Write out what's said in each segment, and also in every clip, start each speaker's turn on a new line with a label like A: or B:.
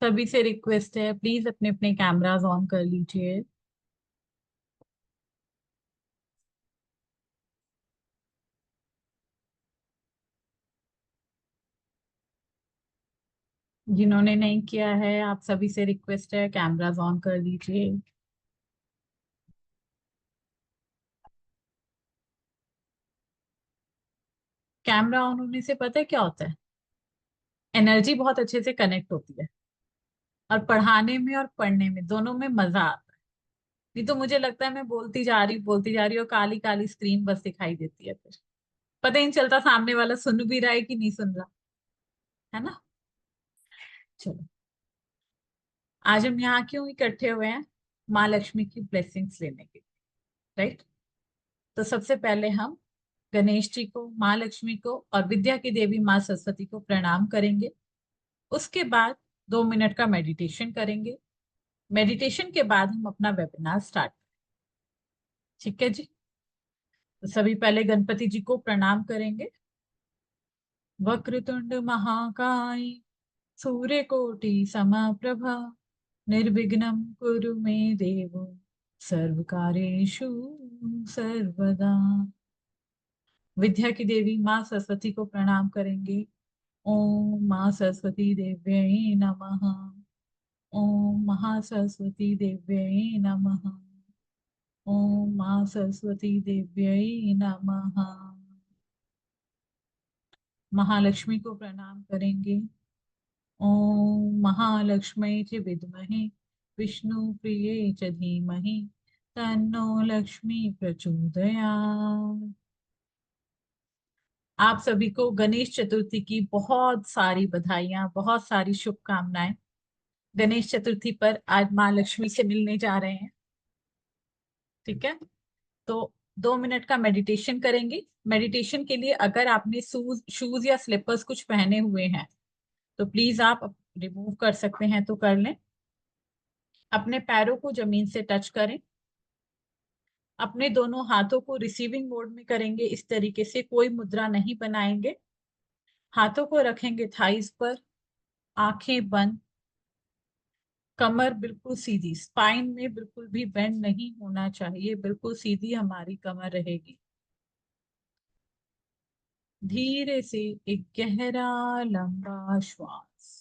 A: सभी से रिक्वेस्ट है, प्लीज अपने अपने कैमरास ऑन कर लीजिए। जिन्होंने नहीं किया है, आप सभी से रिक्वेस्ट है, कैमरास ऑन कर लीजिए। कैमरा ऑन होने से पता है क्या होता है? एनर्जी बहुत अच्छे से कनेक्ट होती है, और पढ़ाने में और पढ़ने में दोनों में मजा आता है। नहीं तो मुझे लगता है मैं बोलती जा रही और काली काली स्क्रीन बस दिखाई देती है, फिर पता ही नहीं चलता सामने वाला सुन भी रहा है कि नहीं सुन रहा। है ना? चलो, आज हम यहाँ क्यों इकट्ठे हुए हैं? माँ लक्ष्मी की ब्लेसिंग्स लेने के लिए, राइट? तो सबसे पहले हम गणेश जी को, माँ लक्ष्मी को और विद्या की देवी माँ सरस्वती को प्रणाम करेंगे। उसके बाद 2 मिनट का मेडिटेशन करेंगे। मेडिटेशन के बाद हम अपना वेबिनार स्टार्ट। ठीक है जी? तो सभी पहले गणपति जी को प्रणाम करेंगे। वक्रतुंड महाकाय, सूर्यकोटि समप्रभा, निर्विघ्नं कुरु मे देव, सर्वकार्येषु सर्वदा। विद्या की देवी माँ सरस्वती को प्रणाम करेंगे। ओम माँ सरस्वती देव्यै नमः। ओम महासरस्वती देव्यै नमः। ओम माँ सरस्वती देव्यै नमः। महालक्ष्मी को प्रणाम करेंगे। ओम महालक्ष्मी च विद्महे विष्णु प्रिये च धीमहि तन्नो लक्ष्मी प्रचोदयात्। आप सभी को गणेश चतुर्थी की बहुत सारी बधाइयां, बहुत सारी शुभकामनाएं। गणेश चतुर्थी पर आज माँ लक्ष्मी से मिलने जा रहे हैं। ठीक है? तो 2 मिनट का मेडिटेशन करेंगे। मेडिटेशन के लिए अगर आपने शूज या स्लीपर्स कुछ पहने हुए हैं तो प्लीज आप रिमूव कर सकते हैं तो कर लें। अपने पैरों को जमीन से टच करें। अपने दोनों हाथों को रिसीविंग मोड में करेंगे, इस तरीके से कोई मुद्रा नहीं बनाएंगे। हाथों को रखेंगे थाइस पर। आंखें बंद। कमर बिल्कुल सीधी, स्पाइन में बिल्कुल भी बेंड नहीं होना चाहिए, बिल्कुल सीधी हमारी कमर रहेगी। धीरे से एक गहरा लंबा श्वास।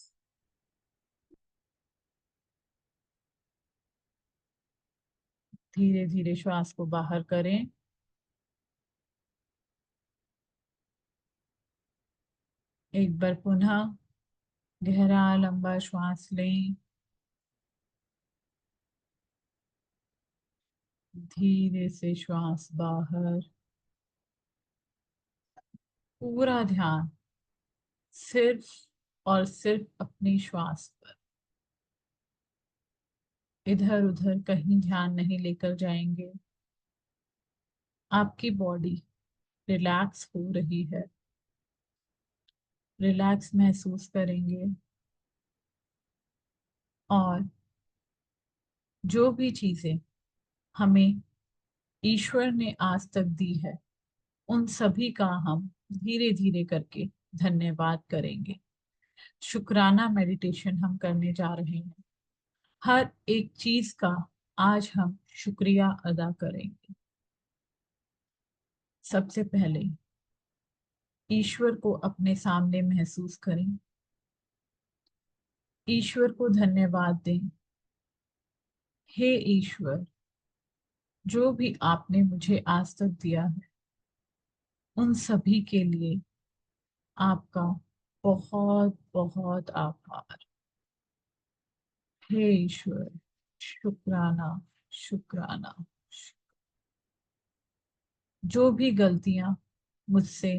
A: धीरे धीरे श्वास को बाहर करें। एक बार पुनः गहरा लंबा श्वास लें। धीरे से श्वास बाहर। पूरा ध्यान सिर्फ और सिर्फ अपनी श्वास पर। इधर उधर कहीं ध्यान नहीं लेकर जाएंगे। आपकी बॉडी रिलैक्स हो रही है, रिलैक्स महसूस करेंगे। और जो भी चीजें हमें ईश्वर ने आज तक दी है, उन सभी का हम धीरे धीरे करके धन्यवाद करेंगे। शुक्राना मेडिटेशन हम करने जा रहे हैं। हर एक चीज का आज हम शुक्रिया अदा करेंगे। सबसे पहले ईश्वर को अपने सामने महसूस करें। ईश्वर को धन्यवाद दें। हे ईश्वर, जो भी आपने मुझे आज तक दिया है, उन सभी के लिए आपका बहुत बहुत आभार। हे ईश्वर, शुक्राना, शुक्राना। जो भी गलतियां मुझसे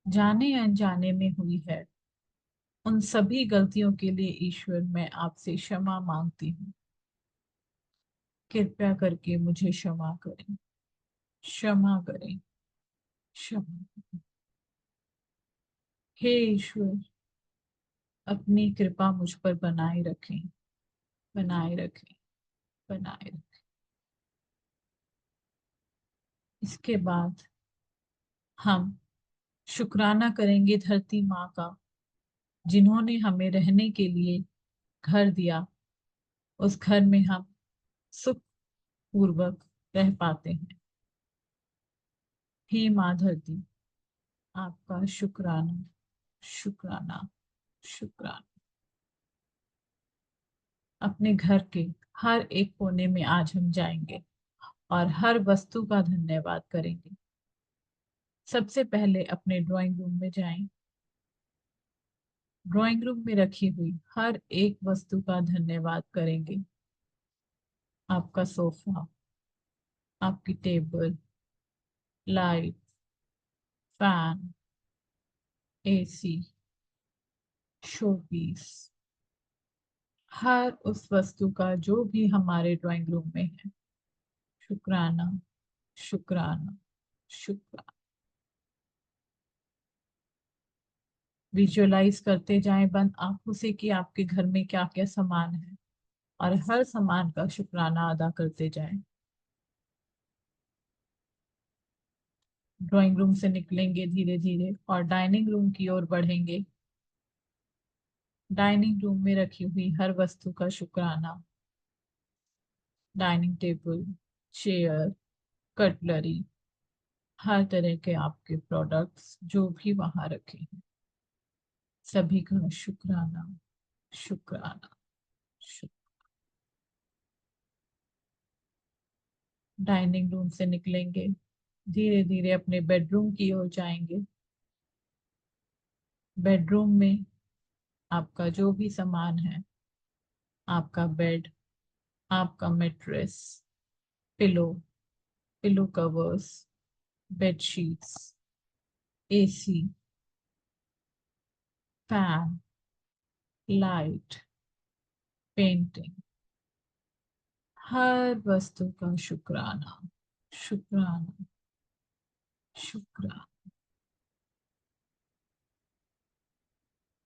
A: जाने अनजाने में हुई है, उन सभी गलतियों के लिए ईश्वर मैं आपसे क्षमा मांगती हूँ। कृपया करके मुझे क्षमा करें, क्षमा करें, क्षमा करें। हे ईश्वर, अपनी कृपा मुझ पर बनाए रखें, बनाए रखें, बनाए रखें। इसके बाद हम शुक्राना करेंगे धरती माँ का, जिन्होंने हमें रहने के लिए घर दिया, उस घर में हम सुख पूर्वक रह पाते हैं। हे माँ धरती, आपका शुक्राना, शुक्राना, शुक्राना। अपने घर के हर एक कोने में आज हम जाएंगे और हर वस्तु का धन्यवाद करेंगे। सबसे पहले अपने ड्राइंग रूम में जाएं। ड्राइंग रूम में रखी हुई हर एक वस्तु का धन्यवाद करेंगे। आपका सोफा, आपकी table, light, fan, AC, showpiece, हर उस वस्तु का जो भी हमारे ड्राइंग रूम में है, शुक्राना, शुक्राना, शुक्राना। विजुअलाइज करते जाएं बंद आंखों से कि आपके घर में क्या क्या सामान है और हर सामान का शुक्राना अदा करते जाएं। ड्राइंग रूम से निकलेंगे धीरे धीरे और डाइनिंग रूम की ओर बढ़ेंगे। डाइनिंग रूम में रखी हुई हर वस्तु का शुक्राना। डाइनिंग टेबल, चेयर, कटलरी, हर तरह के आपके प्रोडक्ट्स जो भी वहां रखे हैं, सभी का शुक्राना, शुक्राना, शुक्र। डाइनिंग रूम से निकलेंगे, धीरे धीरे अपने बेडरूम की ओर जाएंगे। बेडरूम में आपका जो भी सामान है, आपका बेड, आपका mattress, pillow, pillow covers, bed sheets, AC, fan, light, painting, हर वस्तु का शुक्राना, शुक्राना, शुक्राना।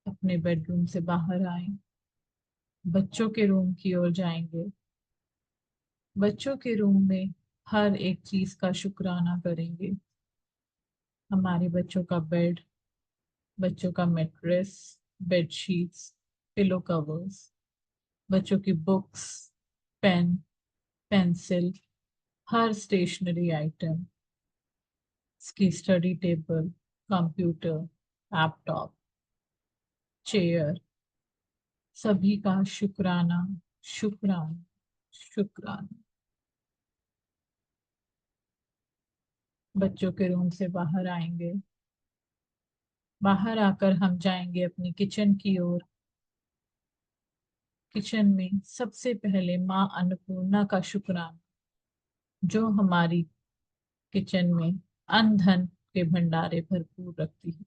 A: अपने बेडरूम से बाहर आए, बच्चों के रूम की ओर जाएंगे। बच्चों के रूम में हर एक चीज का शुक्राना करेंगे। हमारे बच्चों का बेड, बच्चों का mattress, bed sheets, pillow covers, बच्चों की बुक्स, पेन, पेंसिल, हर स्टेशनरी आइटम, इसकी study table, computer, laptop, chair, सभी का शुक्राना, शुक्राना, शुक्राना। बच्चों के रूम से बाहर आएंगे। बाहर आकर हम जाएंगे अपनी किचन की ओर। किचन में सबसे पहले माँ अन्नपूर्णा का शुक्राना, जो हमारी किचन में अन्न धन के भंडारे भरपूर रखती है।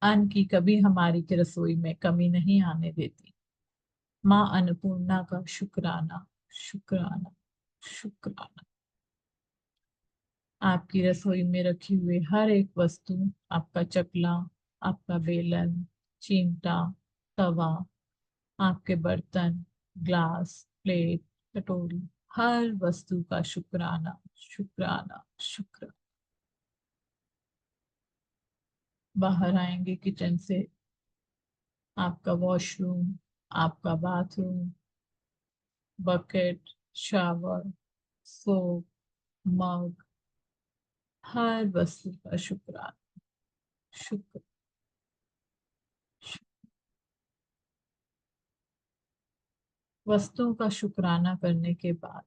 A: अन्न की कभी हमारी की रसोई में कमी नहीं आने देती। माँ अन्नपूर्णा का शुक्राना, शुक्राना, शुक्राना। आपकी रसोई में रखी हुई हर एक वस्तु, आपका चकला, आपका बेलन, चिमटा, तवा, आपके बर्तन, ग्लास, प्लेट, कटोरी, हर वस्तु का शुक्राना, शुक्राना, शुक्र। बाहर आएंगे किचन से, आपका वॉशरूम, आपका बाथरूम, बकेट, शावर, सोप, मग, हर वस्तु का शुक्राना, शुक्र, शुक्र। वस्तुओं का शुक्राना करने के बाद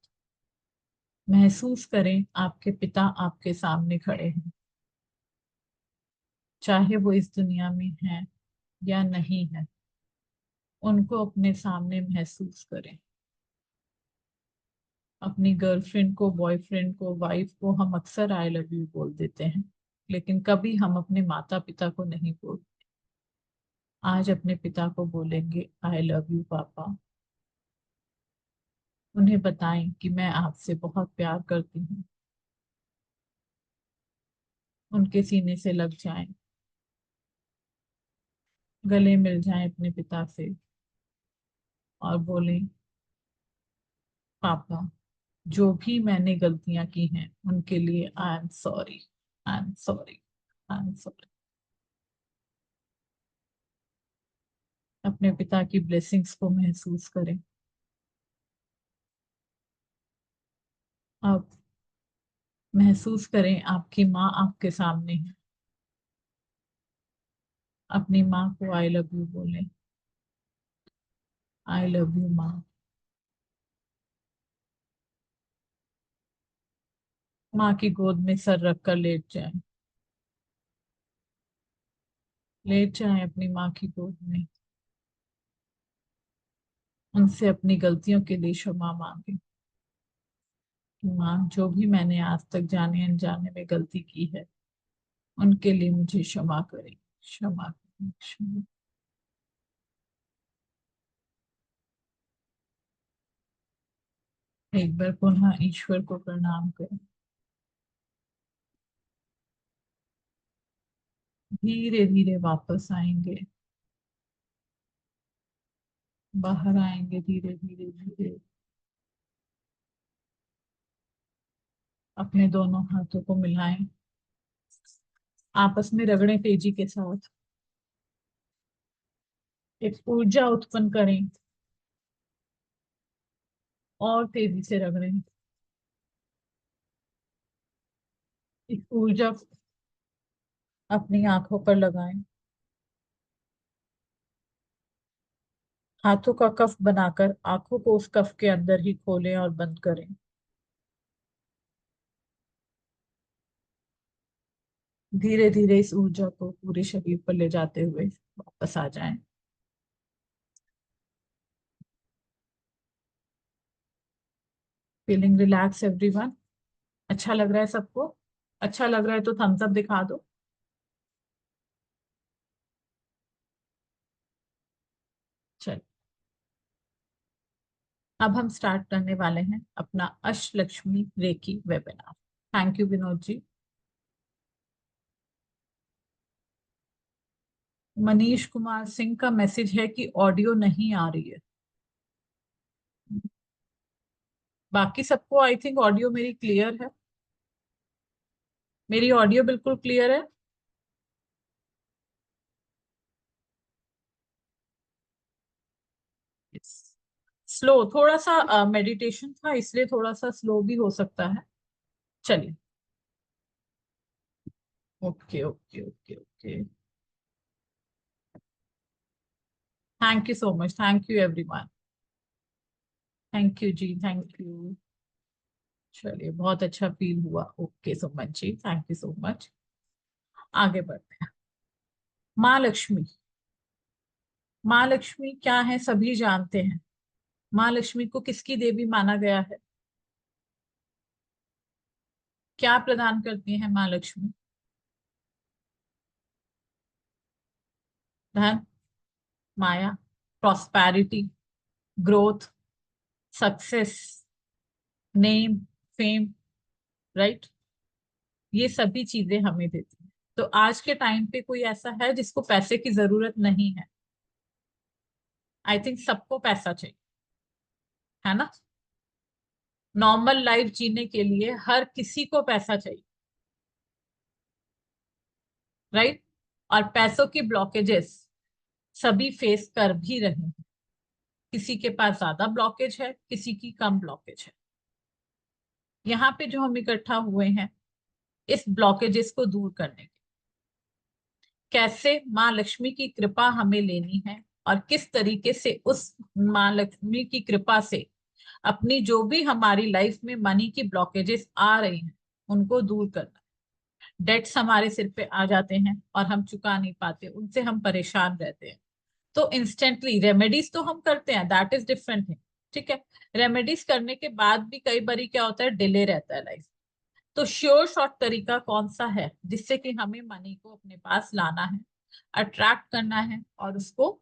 A: महसूस करें आपके पिता आपके सामने खड़े हैं। चाहे वो इस दुनिया में हैं या नहीं है, उनको अपने सामने महसूस करें। अपनी गर्लफ्रेंड को, बॉयफ्रेंड को, वाइफ को हम अक्सर आई लव यू बोल देते हैं, लेकिन कभी हम अपने माता पिता को नहीं बोलते। आज अपने पिता को बोलेंगे आई लव यू पापा। उन्हें बताएं कि मैं आपसे बहुत प्यार करती हूँ। उनके सीने से लग जाएं, गले मिल जाएं अपने पिता से और बोलें पापा, जो भी मैंने गलतियां की हैं उनके लिए I am sorry, I am sorry, I am sorry. अपने पिता की ब्लेसिंग्स को महसूस करें। अब महसूस करें आपकी माँ आपके सामने है। अपनी माँ को आई लव यू बोलें। आई लव यू माँ। माँ की गोद में सर रखकर लेट जाएं। लेट जाएं अपनी माँ की गोद में। उनसे अपनी गलतियों के लिए क्षमा मांगे कि माँ, जो भी मैंने आज तक जाने अनजाने में गलती की है, उनके लिए मुझे क्षमा करें। क्षमा करें, क्षमा। एक बार पुनः ईश्वर को प्रणाम करें। धीरे धीरे वापस आएंगे। बाहर आएंगे धीरे धीरे धीरे। अपने दोनों हाथों को मिलाएं। आपस में रगड़ें तेजी के साथ। एक ऊर्जा उत्पन्न करें। और तेजी से रगड़ें। इस ऊर्जा को अपनी आंखों पर लगाएं। हाथों का कफ बनाकर आंखों को उस कफ के अंदर ही खोलें और बंद करें। धीरे धीरे इस ऊर्जा को पूरे शरीर पर ले जाते हुए वापस आ जाएं। Feeling relax everyone. अच्छा लग रहा है सबको? अच्छा लग रहा है तो थम्स अप दिखा दो। चल, अब हम स्टार्ट करने वाले हैं अपना Ashtalakshmi reiki webinar. Thank you Vinod ji. Manish Kumar Singh का मैसेज है कि ऑडियो नहीं आ रही है। बाकी सबको आई थिंक ऑडियो मेरी क्लियर है। मेरी ऑडियो बिल्कुल क्लियर है। स्लो थोड़ा सा मेडिटेशन था, इसलिए थोड़ा सा स्लो भी हो सकता है। चलिए। Okay okay okay okay. Thank you so much. Thank you everyone. Thank you ji, thank you. चलिए, बहुत अच्छा फील हुआ। Okay so much ji, thank you so much. आगे बढ़ते हैं। माँ लक्ष्मी। माँ लक्ष्मी क्या है सभी जानते हैं। माँ लक्ष्मी को किसकी देवी माना गया है? क्या प्रदान करती है माँ लक्ष्मी? धन, माया, prosperity, growth, success, name, fame, right. ये सभी चीजें हमें देती है। तो आज के टाइम पे कोई ऐसा है जिसको पैसे की जरूरत नहीं है? आई थिंक सबको पैसा चाहिए, है ना। नॉर्मल लाइफ जीने के लिए हर किसी को पैसा चाहिए, राइट। और पैसों की ब्लॉकेजेस सभी फेस कर भी रहे हैं। किसी के पास ज्यादा ब्लॉकेज है, किसी की कम ब्लॉकेज है। यहाँ पे जो हम इकट्ठा हुए हैं इस ब्लॉकेजेस को दूर करने के, कैसे माँ लक्ष्मी की कृपा हमें लेनी है और किस तरीके से उस माँ लक्ष्मी की कृपा से अपनी जो भी हमारी लाइफ में मनी की ब्लॉकेजेस आ रही हैं उनको दूर करना। डेट्स हमारे सिर पे आ जाते हैं और हम चुका नहीं पाते, उनसे हम परेशान रहते हैं। तो इंस्टेंटली रेमेडीज तो हम करते हैं, दैट इज डिफरेंट थिंग। ठीक है। रेमेडीज करने के बाद भी कई बार क्या होता है, डिले रहता है लाइफ। तो श्योर शॉर्ट तरीका कौन सा है जिससे कि हमें मनी को अपने पास लाना है, अट्रैक्ट करना है और उसको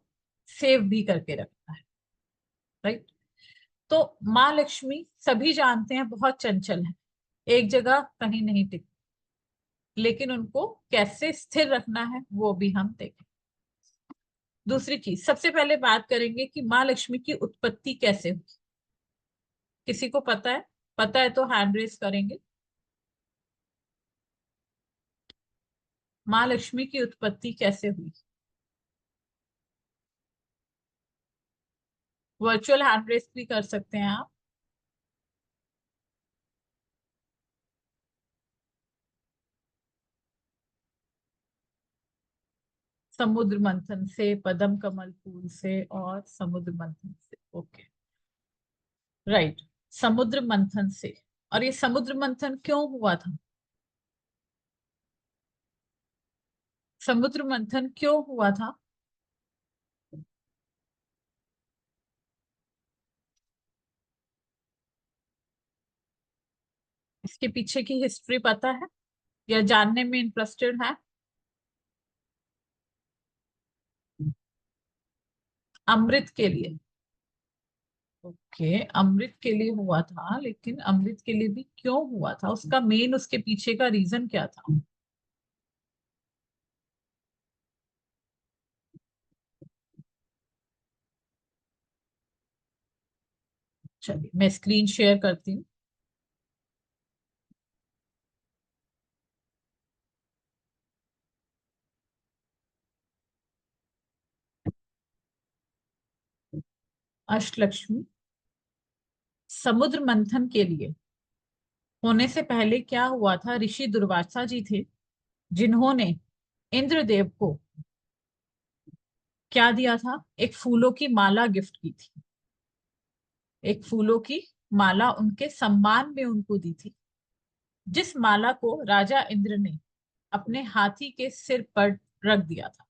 A: सेव भी करके रखना है, राइट। तो माँ लक्ष्मी सभी जानते हैं बहुत चंचल है, एक जगह कहीं नहीं टिकती। लेकिन उनको कैसे स्थिर रखना है वो भी हम देखें। दूसरी चीज, सबसे पहले बात करेंगे कि माँ लक्ष्मी की उत्पत्ति कैसे हुई। किसी को पता है? पता है तो हैंड रेस करेंगे। माँ लक्ष्मी की उत्पत्ति कैसे हुई? वर्चुअल हैंड रेस भी कर सकते हैं आप। समुद्र मंथन से, पद्म कमल फूल से, और समुद्र मंथन से। Okay, right. समुद्र मंथन से। और ये समुद्र मंथन क्यों हुआ था? समुद्र मंथन क्यों हुआ था? इसके पीछे की हिस्ट्री पता है या जानने में इंटरेस्टेड है? अमृत के लिए। ओके, अमृत के लिए हुआ था, लेकिन अमृत के लिए भी क्यों हुआ था, उसका मेन, उसके पीछे का रीजन क्या था? चलिए मैं स्क्रीन शेयर करती हूँ। अष्टलक्ष्मी। समुद्र मंथन के लिए होने से पहले क्या हुआ था, ऋषि दुर्वासा जी थे जिन्होंने इंद्रदेव को क्या दिया था, एक फूलों की माला गिफ्ट की थी। एक फूलों की माला उनके सम्मान में उनको दी थी, जिस माला को राजा इंद्र ने अपने हाथी के सिर पर रख दिया था।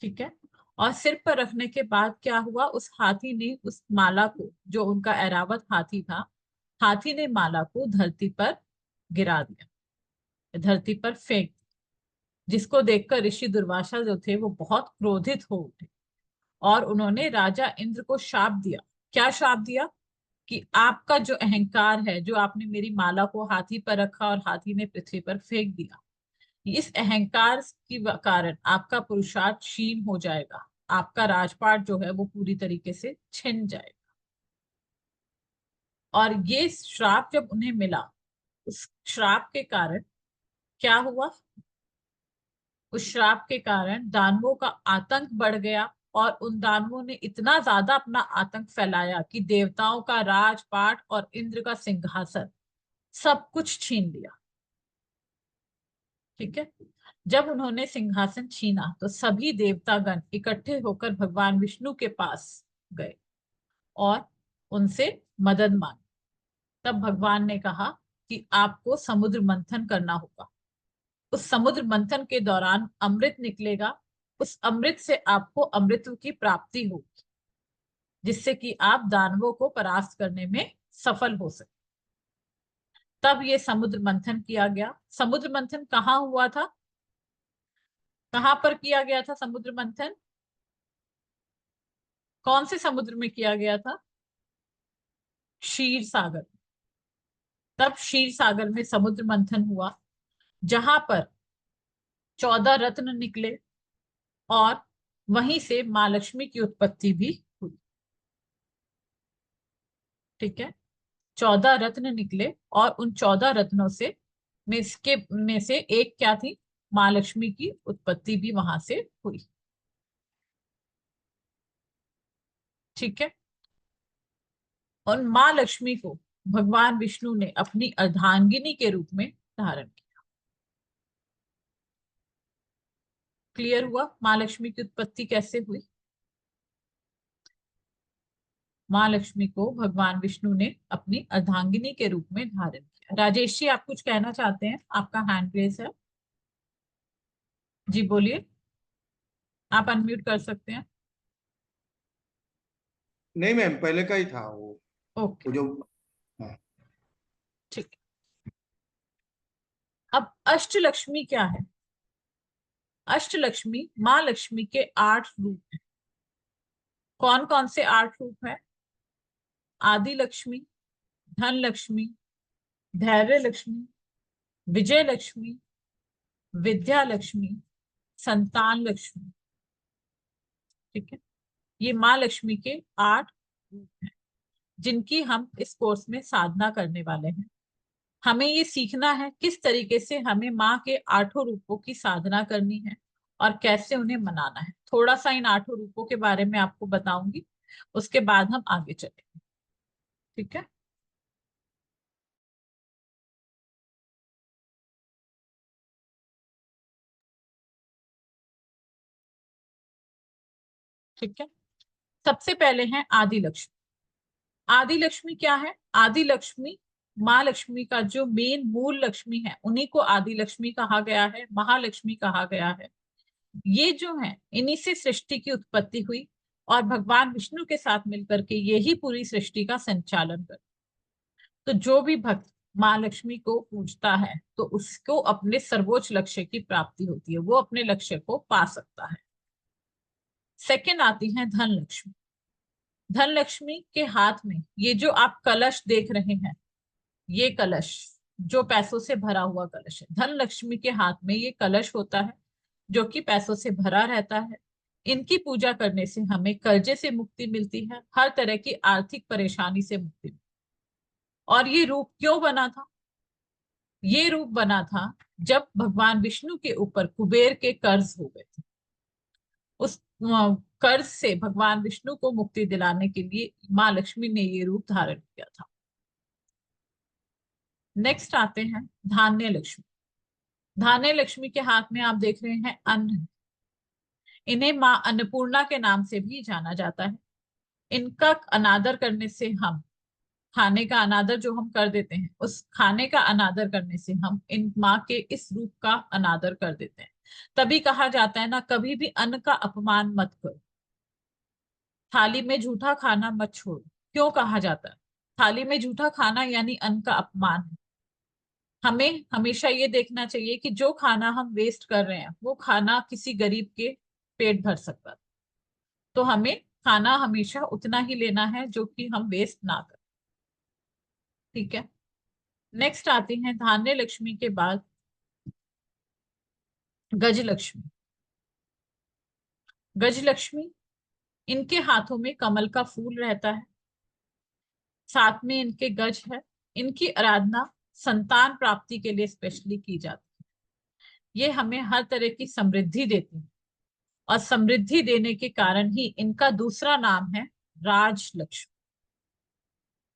A: ठीक है। और सिर पर रखने के बाद क्या हुआ, उस हाथी ने उस माला को, जो उनका ऐरावत हाथी था, हाथी ने माला को धरती पर गिरा दिया, धरती पर फेंक दिया। जिसको देखकर ऋषि दुर्वासा जो थे वो बहुत क्रोधित हो उठे और उन्होंने राजा इंद्र को शाप दिया। क्या शाप दिया? कि आपका जो अहंकार है, जो आपने मेरी माला को हाथी पर रखा और हाथी ने पृथ्वी पर फेंक दिया, इस अहंकार की कारण आपका पुरुषार्थ क्षीण हो जाएगा, आपका राजपाट जो है वो पूरी तरीके से छिन जाएगा। और ये श्राप जब उन्हें मिला, उस श्राप के कारण क्या हुआ, उस श्राप के कारण दानवों का आतंक बढ़ गया। और उन दानवों ने इतना ज्यादा अपना आतंक फैलाया कि देवताओं का राजपाट और इंद्र का सिंहासन सब कुछ छीन लिया। ठीक है। जब उन्होंने सिंहासन छीना तो सभी देवतागण इकट्ठे होकर भगवान विष्णु के पास गए और उनसे मदद मांगी। तब भगवान ने कहा कि आपको समुद्र मंथन करना होगा। उस समुद्र मंथन के दौरान अमृत निकलेगा। उस अमृत से आपको अमृत की प्राप्ति होगी, जिससे कि आप दानवों को परास्त करने में सफल हो सके। तब ये समुद्र मंथन किया गया। समुद्र मंथन कहाँ हुआ था? कहाँ पर किया गया था समुद्र मंथन? कौन से समुद्र में किया गया था? क्षीर सागर। तब क्षीर सागर में समुद्र मंथन हुआ, जहां पर 14 रत्न निकले और वहीं से माँ लक्ष्मी की उत्पत्ति भी हुई। ठीक है। 14 रत्न निकले और उन 14 रत्नों से में से एक क्या थी, माँ लक्ष्मी की उत्पत्ति भी वहां से हुई। ठीक है। और माँ लक्ष्मी को भगवान विष्णु ने अपनी अर्धांगिनी के रूप में धारण किया। क्लियर हुआ माँ लक्ष्मी की उत्पत्ति कैसे हुई? माँ लक्ष्मी को भगवान विष्णु ने अपनी अर्धांगिनी के रूप में धारण किया। राजेश जी, आप कुछ कहना चाहते हैं? आपका हैंड रेस है। जी बोलिए, आप अनम्यूट कर सकते हैं।
B: नहीं मैम, पहले का ही था वो।
A: ओके,
B: वो जो। हाँ।
A: ठीक है। अब अष्टलक्ष्मी क्या है? अष्टलक्ष्मी माँ लक्ष्मी के 8 रूप हैं। कौन कौन से 8 रूप हैं? आदि लक्ष्मी, धन लक्ष्मी, धैर्य लक्ष्मी, विजय लक्ष्मी, विद्या लक्ष्मी, संतान लक्ष्मी। ठीक है। ये माँ लक्ष्मी के 8 रूप हैं, जिनकी हम इस कोर्स में साधना करने वाले हैं। हमें ये सीखना है किस तरीके से हमें माँ के 8 रूपों की साधना करनी है और कैसे उन्हें मनाना है। थोड़ा सा इन 8 रूपों के बारे में आपको बताऊंगी, उसके बाद हम आगे चलेंगे। ठीक है। ठीक है। सबसे पहले है आदि लक्ष्मी। आदि लक्ष्मी क्या है? आदि लक्ष्मी माँ लक्ष्मी का जो मेन मूल लक्ष्मी है, उन्हीं को आदि लक्ष्मी कहा गया है, महालक्ष्मी कहा गया है। ये जो है, इन्हीं से सृष्टि की उत्पत्ति हुई और भगवान विष्णु के साथ मिलकर के यही पूरी सृष्टि का संचालन कर। तो जो भी भक्त माँ लक्ष्मी को पूजता है तो उसको अपने सर्वोच्च लक्ष्य की प्राप्ति होती है, वो अपने लक्ष्य को पा सकता है। सेकंड आती है धन लक्ष्मी। धन लक्ष्मी के हाथ में ये जो आप कलश देख रहे हैं, ये कलश जो पैसों से भरा हुआ कलश है, धन लक्ष्मी के हाथ में ये कलश होता है जो कि पैसों से भरा रहता है। इनकी पूजा करने से हमें कर्जे से मुक्ति मिलती है, हर तरह की आर्थिक परेशानी से मुक्ति मिलती है। और ये रूप क्यों बना था? ये रूप बना था जब भगवान विष्णु के ऊपर कुबेर के कर्ज हो गए थे। उस कर्ज से भगवान विष्णु को मुक्ति दिलाने के लिए माँ लक्ष्मी ने ये रूप धारण किया था। नेक्स्ट आते हैं धान्य लक्ष्मी। धान्य लक्ष्मी के हाथ में आप देख रहे हैं अन्न। इन्हें माँ अन्नपूर्णा के नाम से भी जाना जाता है। इनका अनादर करने से हम, खाने का अनादर जो हम कर देते हैं, उस खाने का अनादर करने से हम इन माँ के इस रूप का अनादर कर देते हैं। तभी कहा जाता है ना, कभी भी अन्न का अपमान मत करो, थाली में झूठा खाना मत छोड़ो। क्यों कहा जाता है? थाली में झूठा खाना यानी अन्न का अपमान है। हमें हमेशा ये देखना चाहिए कि जो खाना हम वेस्ट कर रहे हैं वो खाना किसी गरीब के पेट भर सकता है। तो हमें खाना हमेशा उतना ही लेना है जो कि हम वेस्ट ना करें। ठीक है। नेक्स्ट आती है धान्य लक्ष्मी के बाद गज लक्ष्मी। गज लक्ष्मी, इनके हाथों में कमल का फूल रहता है, साथ में इनके गज है। इनकी आराधना संतान प्राप्ति के लिए स्पेशली की जाती है। ये हमें हर तरह की समृद्धि देती है और समृद्धि देने के कारण ही इनका दूसरा नाम है राजलक्ष्मी।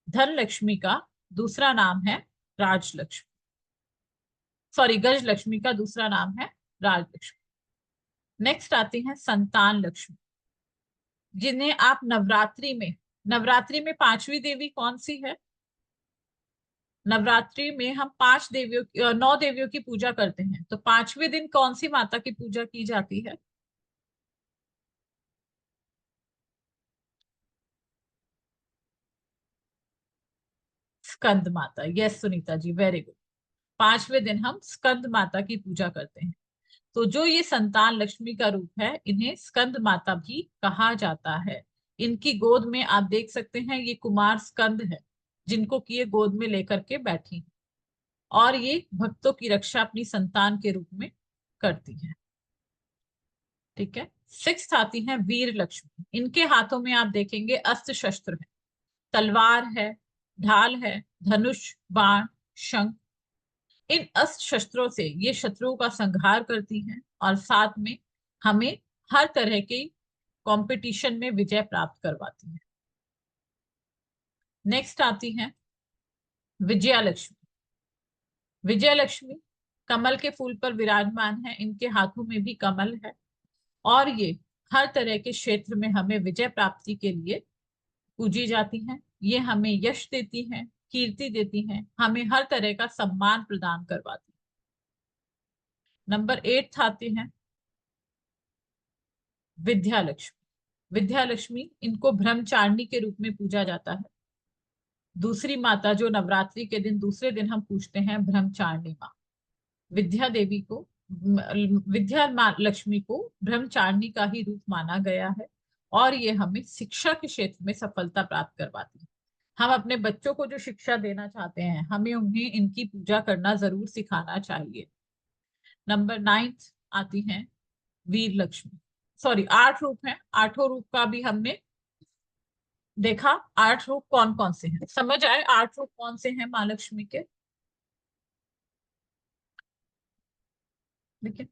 A: धन लक्ष्मी का दूसरा नाम है राजलक्ष्मी। सॉरी, गज लक्ष्मी का दूसरा नाम है राजलक्ष्मी। नेक्स्ट आती है संतान लक्ष्मी, जिन्हें आप नवरात्रि में पांचवी देवी कौन सी है? नवरात्रि में हम पांच देवियों नौ देवियों की पूजा करते हैं, तो पांचवें दिन कौन सी माता की पूजा की जाती है? स्कंद माता। Yes Sunita ji, very good. पांचवें दिन हम स्कंद माता की पूजा करते हैं। तो जो ये संतान लक्ष्मी का रूप है, इन्हें स्कंद माता भी कहा जाता है। इनकी गोद में आप देख सकते हैं ये कुमार स्कंद है, जिनको कि ये गोद में लेकर के बैठी हैं। और ये भक्तों की रक्षा अपनी संतान के रूप में करती है। ठीक है। सिक्स्थ आती है वीर लक्ष्मी। इनके हाथों में आप देखेंगे अस्त्र शस्त्र है, तलवार है, ढाल है, धनुष, बाण, शंख। इन अस्त्र शस्त्रों से ये शत्रुओं का संहार करती हैं और साथ में हमें हर तरह के कंपटीशन में विजय प्राप्त करवाती है। नेक्स्ट आती है विजया लक्ष्मी। विजय लक्ष्मी कमल के फूल पर विराजमान है, इनके हाथों में भी कमल है और ये हर तरह के क्षेत्र में हमें विजय प्राप्ति के लिए पूजी जाती हैं। ये हमें यश देती हैं, कीर्ति देती हैं, हमें हर तरह का सम्मान प्रदान करवाती है। नंबर 8 आते हैं विद्या लक्ष्मी। विद्या लक्ष्मी, इनको ब्रह्मचारिणी के रूप में पूजा जाता है। दूसरी माता जो नवरात्रि के दिन दूसरे दिन हम पूछते हैं ब्रह्मचारिणी माँ। विद्या देवी को लक्ष्मी को ब्रह्मचारिणी का ही रूप माना गया है और ये हमें शिक्षा के क्षेत्र में सफलता प्राप्त करवाती है। हम अपने बच्चों को जो शिक्षा देना चाहते हैं, हमें उन्हें इनकी पूजा करना जरूर सिखाना चाहिए। नंबर 9 आती हैं वीर लक्ष्मी। सॉरी, 8 रूप हैं, आठों रूप का भी हमने देखा। 8 रूप कौन कौन से हैं, समझ आए 8 रूप कौन से हैं माँ लक्ष्मी के? देखिए,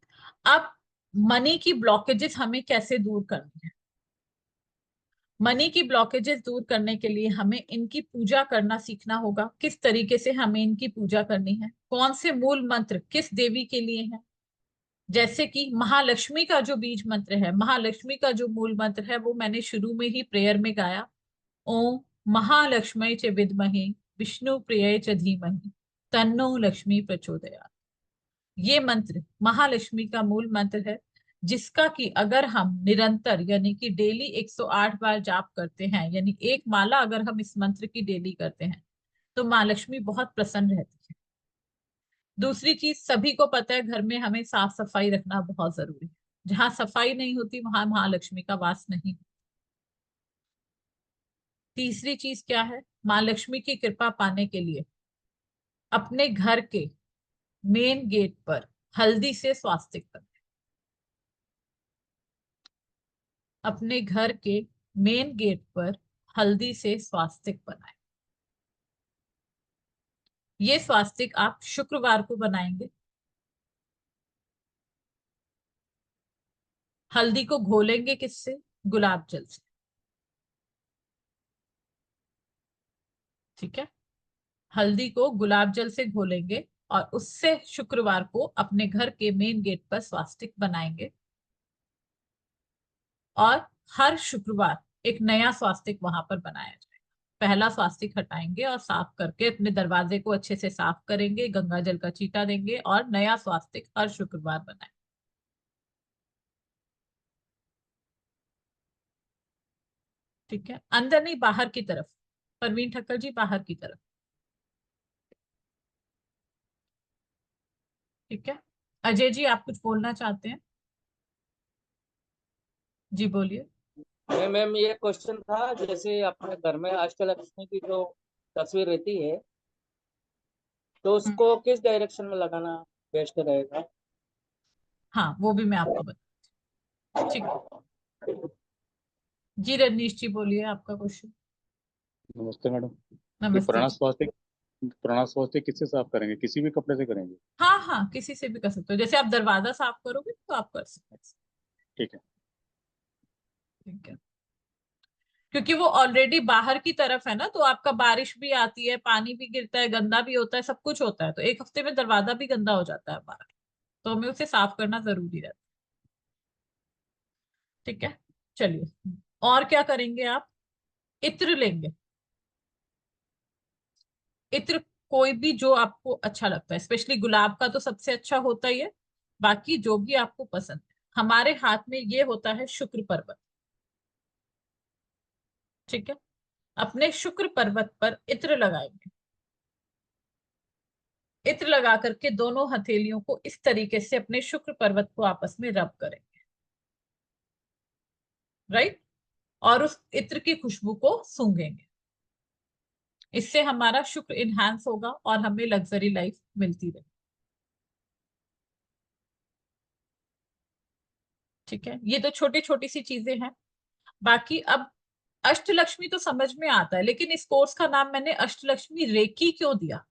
A: अब मनी की ब्लॉकेजेस हमें कैसे दूर करनी है? मनी की ब्लॉकेजेस दूर करने के लिए हमें इनकी पूजा करना सीखना होगा। किस तरीके से हमें इनकी पूजा करनी है, कौन से मूल मंत्र किस देवी के लिए हैं। जैसे कि महालक्ष्मी का जो बीज मंत्र है, महालक्ष्मी का जो मूल मंत्र है, वो मैंने शुरू में ही प्रेयर में गाया। ओम महालक्ष्मी च विद्महे विष्णु प्रिय च धीमहि तन्नो लक्ष्मी प्रचोदयात्। ये मंत्र महालक्ष्मी का मूल मंत्र है, जिसका कि अगर हम निरंतर यानी कि डेली 108 बार जाप करते हैं, यानी एक माला अगर हम इस मंत्र की डेली करते हैं, तो माँ लक्ष्मी बहुत प्रसन्न रहती है। दूसरी चीज, सभी को पता है घर में हमें साफ सफाई रखना बहुत जरूरी है। जहां सफाई नहीं होती वहां महालक्ष्मी का वास नहीं। तीसरी चीज क्या है, माँ लक्ष्मी की कृपा पाने के लिए अपने घर के मेन गेट पर हल्दी से स्वास्तिक बनाएं। अपने घर के मेन गेट पर हल्दी से स्वास्तिक बनाएं। ये स्वास्तिक आप शुक्रवार को बनाएंगे। हल्दी को घोलेंगे किससे, गुलाब जल से। ठीक है, हल्दी को गुलाब जल से घोलेंगे और उससे शुक्रवार को अपने घर के मेन गेट पर स्वास्तिक बनाएंगे। और हर शुक्रवार एक नया स्वास्तिक वहां पर बनाया जाएगा। पहला स्वास्तिक हटाएंगे और साफ करके अपने दरवाजे को अच्छे से साफ करेंगे, गंगा जल का छींटा देंगे और नया स्वास्तिक हर शुक्रवार बनाएंगे। ठीक है, अंदर नहीं बाहर की तरफ। परवीन ठक्कर जी, बाहर की तरफ। ठीक है, अजय जी आप कुछ बोलना चाहते हैं? जी बोलिए।
C: मैम ये क्वेश्चन था, जैसे अपने घर में अष्टलक्ष्मी की जो तस्वीर रहती है, तो
A: हम्म,
C: उसको किस डायरेक्शन में लगाना बेस्ट रहेगा?
A: हाँ वो भी मैं आपको बता। ठीक। जी रजनीश जी बोलिए आपका क्वेश्चन।
D: नमस्ते मैडम। ये
A: नमस्ते
D: पुराना
A: जी।
D: स्वास्थ्य पुराना स्वास्थ्य किससे साफ करेंगे? किसी भी कपड़े से करेंगे?
A: हाँ हाँ, किसी से भी कर सकते हो, जैसे आप दरवाजा साफ करोगे तो आप कर सकते हैं।
D: ठीक है।
A: ठीक है, क्योंकि वो ऑलरेडी बाहर की तरफ है ना, तो आपका बारिश भी आती है, पानी भी गिरता है, गंदा भी होता है, सब कुछ होता है, तो एक हफ्ते में दरवाजा भी गंदा हो जाता है बाहर। तो हमें उसे साफ करना जरूरी रहता है। ठीक है, चलिए और क्या करेंगे आप। इत्र लेंगे। इत्र कोई भी जो आपको अच्छा लगता है, स्पेशली गुलाब का तो सबसे अच्छा होता ही है, बाकी जो भी आपको पसंद है। हमारे हाथ में ये होता है शुक्र पर्वत। ठीक है, अपने शुक्र पर्वत पर इत्र लगाएंगे। इत्र लगा करके दोनों हथेलियों को इस तरीके से अपने शुक्र पर्वत को आपस में रब करेंगे। राइट, और उस इत्र की खुशबू को सूंघेंगे। इससे हमारा शुक्र इनहांस होगा और हमें लग्जरी लाइफ मिलती रहे। ठीक है, ये तो छोटी छोटी सी चीजें हैं। बाकी अब अष्टलक्ष्मी तो समझ में आता है, लेकिन इस कोर्स का नाम मैंने अष्टलक्ष्मी रेकी क्यों दिया?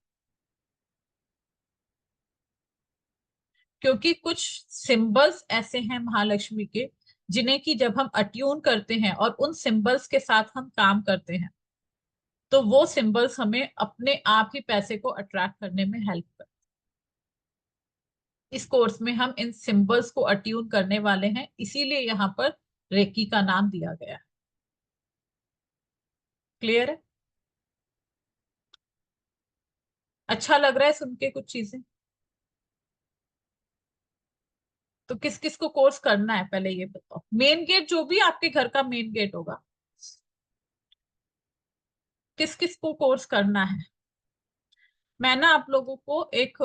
A: क्योंकि कुछ सिंबल्स ऐसे हैं महालक्ष्मी के, जिन्हें कि जब हम अट्यून करते हैं और उन सिंबल्स के साथ हम काम करते हैं, तो वो सिंबल्स हमें अपने आप ही पैसे को अट्रैक्ट करने में हेल्प करते हैं। इस कोर्स में हम इन सिंबल्स को अट्यून करने वाले हैं, इसीलिए यहाँ पर रेकी का नाम दिया गया है। क्लियर है? अच्छा लग रहा है सुन के कुछ चीजें? तो किस किस को कोर्स करना है पहले ये बताओ। मेन गेट, जो भी आपके घर का मेन गेट होगा, किस किस को कोर्स करना है? मैं ना आप लोगों को एक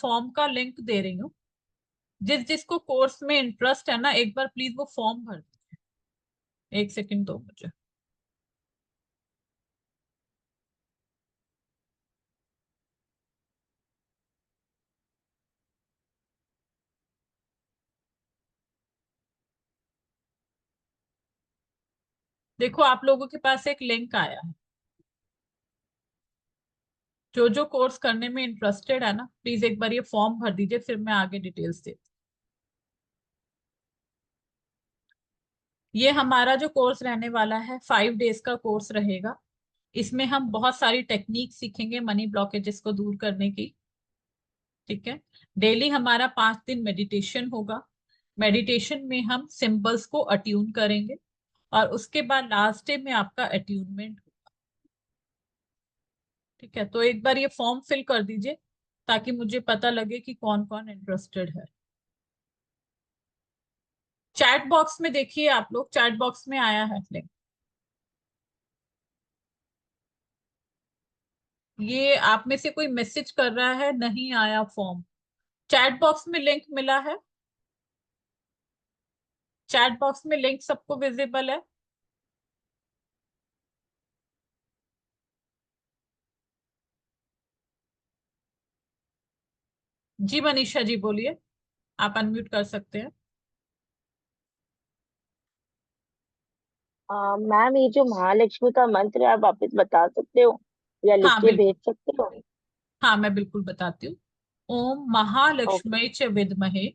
A: फॉर्म का लिंक दे रही हूँ। जिस जिसको कोर्स में इंटरेस्ट है ना, एक बार प्लीज वो फॉर्म भर दीजिए। एक सेकंड दो मुझे। देखो आप लोगों के पास एक लिंक आया है। जो जो कोर्स करने में इंटरेस्टेड है ना, प्लीज एक बार ये फॉर्म भर दीजिए, फिर मैं आगे डिटेल्स देती ये हमारा जो कोर्स रहने वाला है 5 डेज का कोर्स रहेगा। इसमें हम बहुत सारी टेक्निक सीखेंगे मनी ब्लॉकेजेस को दूर करने की। ठीक है। डेली हमारा 5 दिन मेडिटेशन होगा। मेडिटेशन में हम सिंबल्स को अट्यून करेंगे और उसके बाद लास्ट डे में आपका अट्यूनमेंट। ठीक है, तो एक बार ये फॉर्म फिल कर दीजिए ताकि मुझे पता लगे कि कौन कौन इंटरेस्टेड है। चैट बॉक्स में देखिए, आप लोग चैट बॉक्स में आया है लिंक। ये आप में से कोई मैसेज कर रहा है नहीं आया फॉर्म। चैट बॉक्स में लिंक मिला है। चैट बॉक्स में लिंक सबको विजिबल है। जी मनीषा जी बोलिए, आप अनम्यूट कर सकते हैं।
E: मैम, ये जो महालक्ष्मी का मंत्र है, आप वापस बता सकते हो या लिख
A: हाँ
E: के
A: बिल्कुल।
E: भेज सकते हो?
A: हाँ मैं बिल्कुल बताती हूँ। ओम
E: ओके
A: महालक्ष्मी च विद्महे।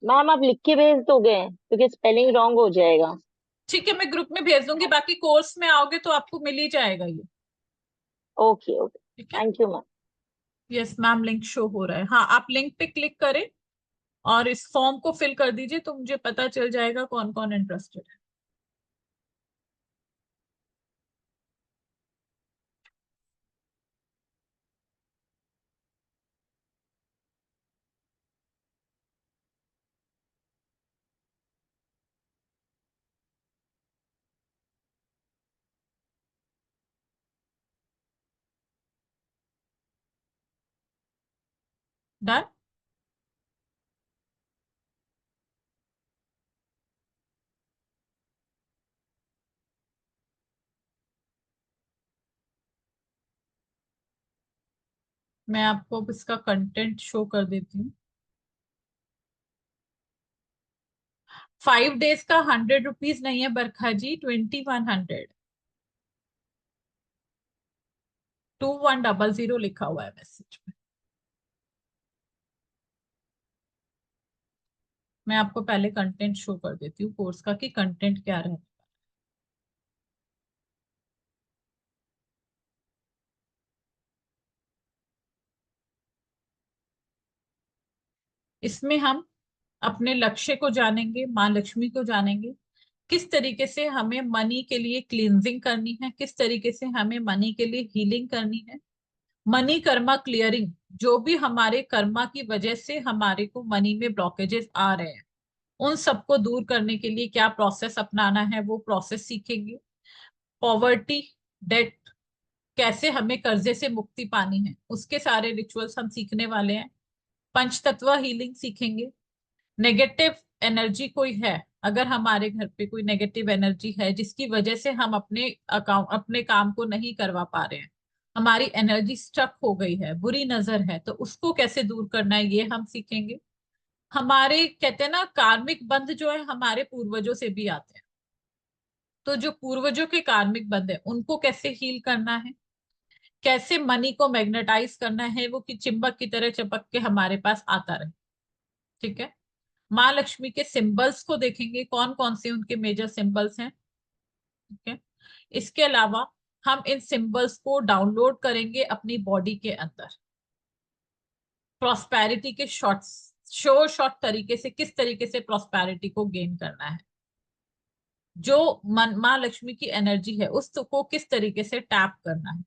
E: मैम, आप लिख के भेज दोगे क्योंकि स्पेलिंग रॉन्ग हो जाएगा।
A: ठीक है, मैं ग्रुप में भेज दूंगी, बाकी कोर्स में आओगे तो आपको मिल ही जाएगा ये।
E: Okay okay.
A: ठीक है।
E: Thank you ma'am.
A: Yes ma'am, link show हो रहा है। हाँ आप लिंक पे क्लिक करें और इस फॉर्म को फिल कर दीजिए तो मुझे पता चल जाएगा कौन कौन इंटरेस्टेड है। डन। मैं आपको अब इसका कंटेंट शो कर देती हूँ। 5 डेज का 100 रुपीज नहीं है बरखा जी, 2100। 2100 लिखा हुआ है मैसेज में। मैं आपको पहले कंटेंट शो कर देती हूँ कोर्स का कि कंटेंट क्या है। इसमें हम अपने लक्ष्य को जानेंगे, माँ लक्ष्मी को जानेंगे, किस तरीके से हमें मनी के लिए क्लींजिंग करनी है, किस तरीके से हमें मनी के लिए हीलिंग करनी है। मनी कर्मा क्लियरिंग, जो भी हमारे कर्मा की वजह से हमारे को मनी में ब्लॉकेजेस आ रहे हैं उन सबको दूर करने के लिए क्या प्रोसेस अपनाना है वो प्रोसेस सीखेंगे। पॉवर्टी, डेट, कैसे हमें कर्जे से मुक्ति पानी है उसके सारे रिचुअल्स हम सीखने वाले हैं। पंचतत्व हीलिंग सीखेंगे। नेगेटिव एनर्जी कोई है, अगर हमारे घर पे कोई नेगेटिव एनर्जी है जिसकी वजह से हम अपने अकाउंट अपने काम को नहीं करवा पा रहे हैं, हमारी एनर्जी स्टक हो गई है, बुरी नजर है, तो उसको कैसे दूर करना है ये हम सीखेंगे। हमारे कहते हैं ना कार्मिक बंध जो है हमारे पूर्वजों से भी आते हैं, तो जो पूर्वजों के कार्मिक बंध है उनको कैसे हील करना है, कैसे मनी को मैग्नेटाइज करना है वो कि चिंबक की तरह चपक के हमारे पास आता रहे। ठीक है। माँ लक्ष्मी के सिंबल्स को देखेंगे, कौन कौन से उनके मेजर सिंबल्स हैं। ठीक है। इसके अलावा हम इन सिंबल्स को डाउनलोड करेंगे अपनी बॉडी के अंदर। प्रॉस्पेरिटी के शॉर्ट्स, शॉर्ट तरीके से किस तरीके से प्रॉस्पेरिटी को गेन करना है, जो माँ लक्ष्मी की एनर्जी है उसको किस तरीके से टैप करना है,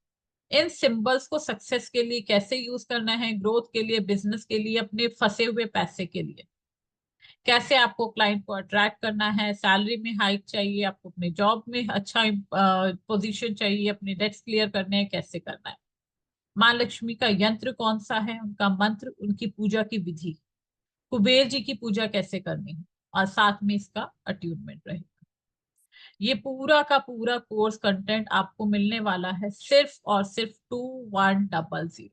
A: इन सिंबल्स को सक्सेस के लिए कैसे यूज करना है, ग्रोथ के लिए, बिजनेस के लिए, अपने फंसे हुए पैसे के लिए, कैसे आपको क्लाइंट को अट्रैक्ट करना है, सैलरी में हाइक चाहिए आपको, अपने जॉब में अच्छा पोजीशन चाहिए, अपने डेट्स क्लियर करने हैं, कैसे करना है। माँ लक्ष्मी का यंत्र कौन सा है, उनका मंत्र, उनकी पूजा की विधि, कुबेर जी की पूजा कैसे करनी है, और साथ में इसका अट्यूनमेंट रहेगा। ये पूरा का पूरा कोर्स कंटेंट आपको मिलने वाला है सिर्फ और सिर्फ 2100,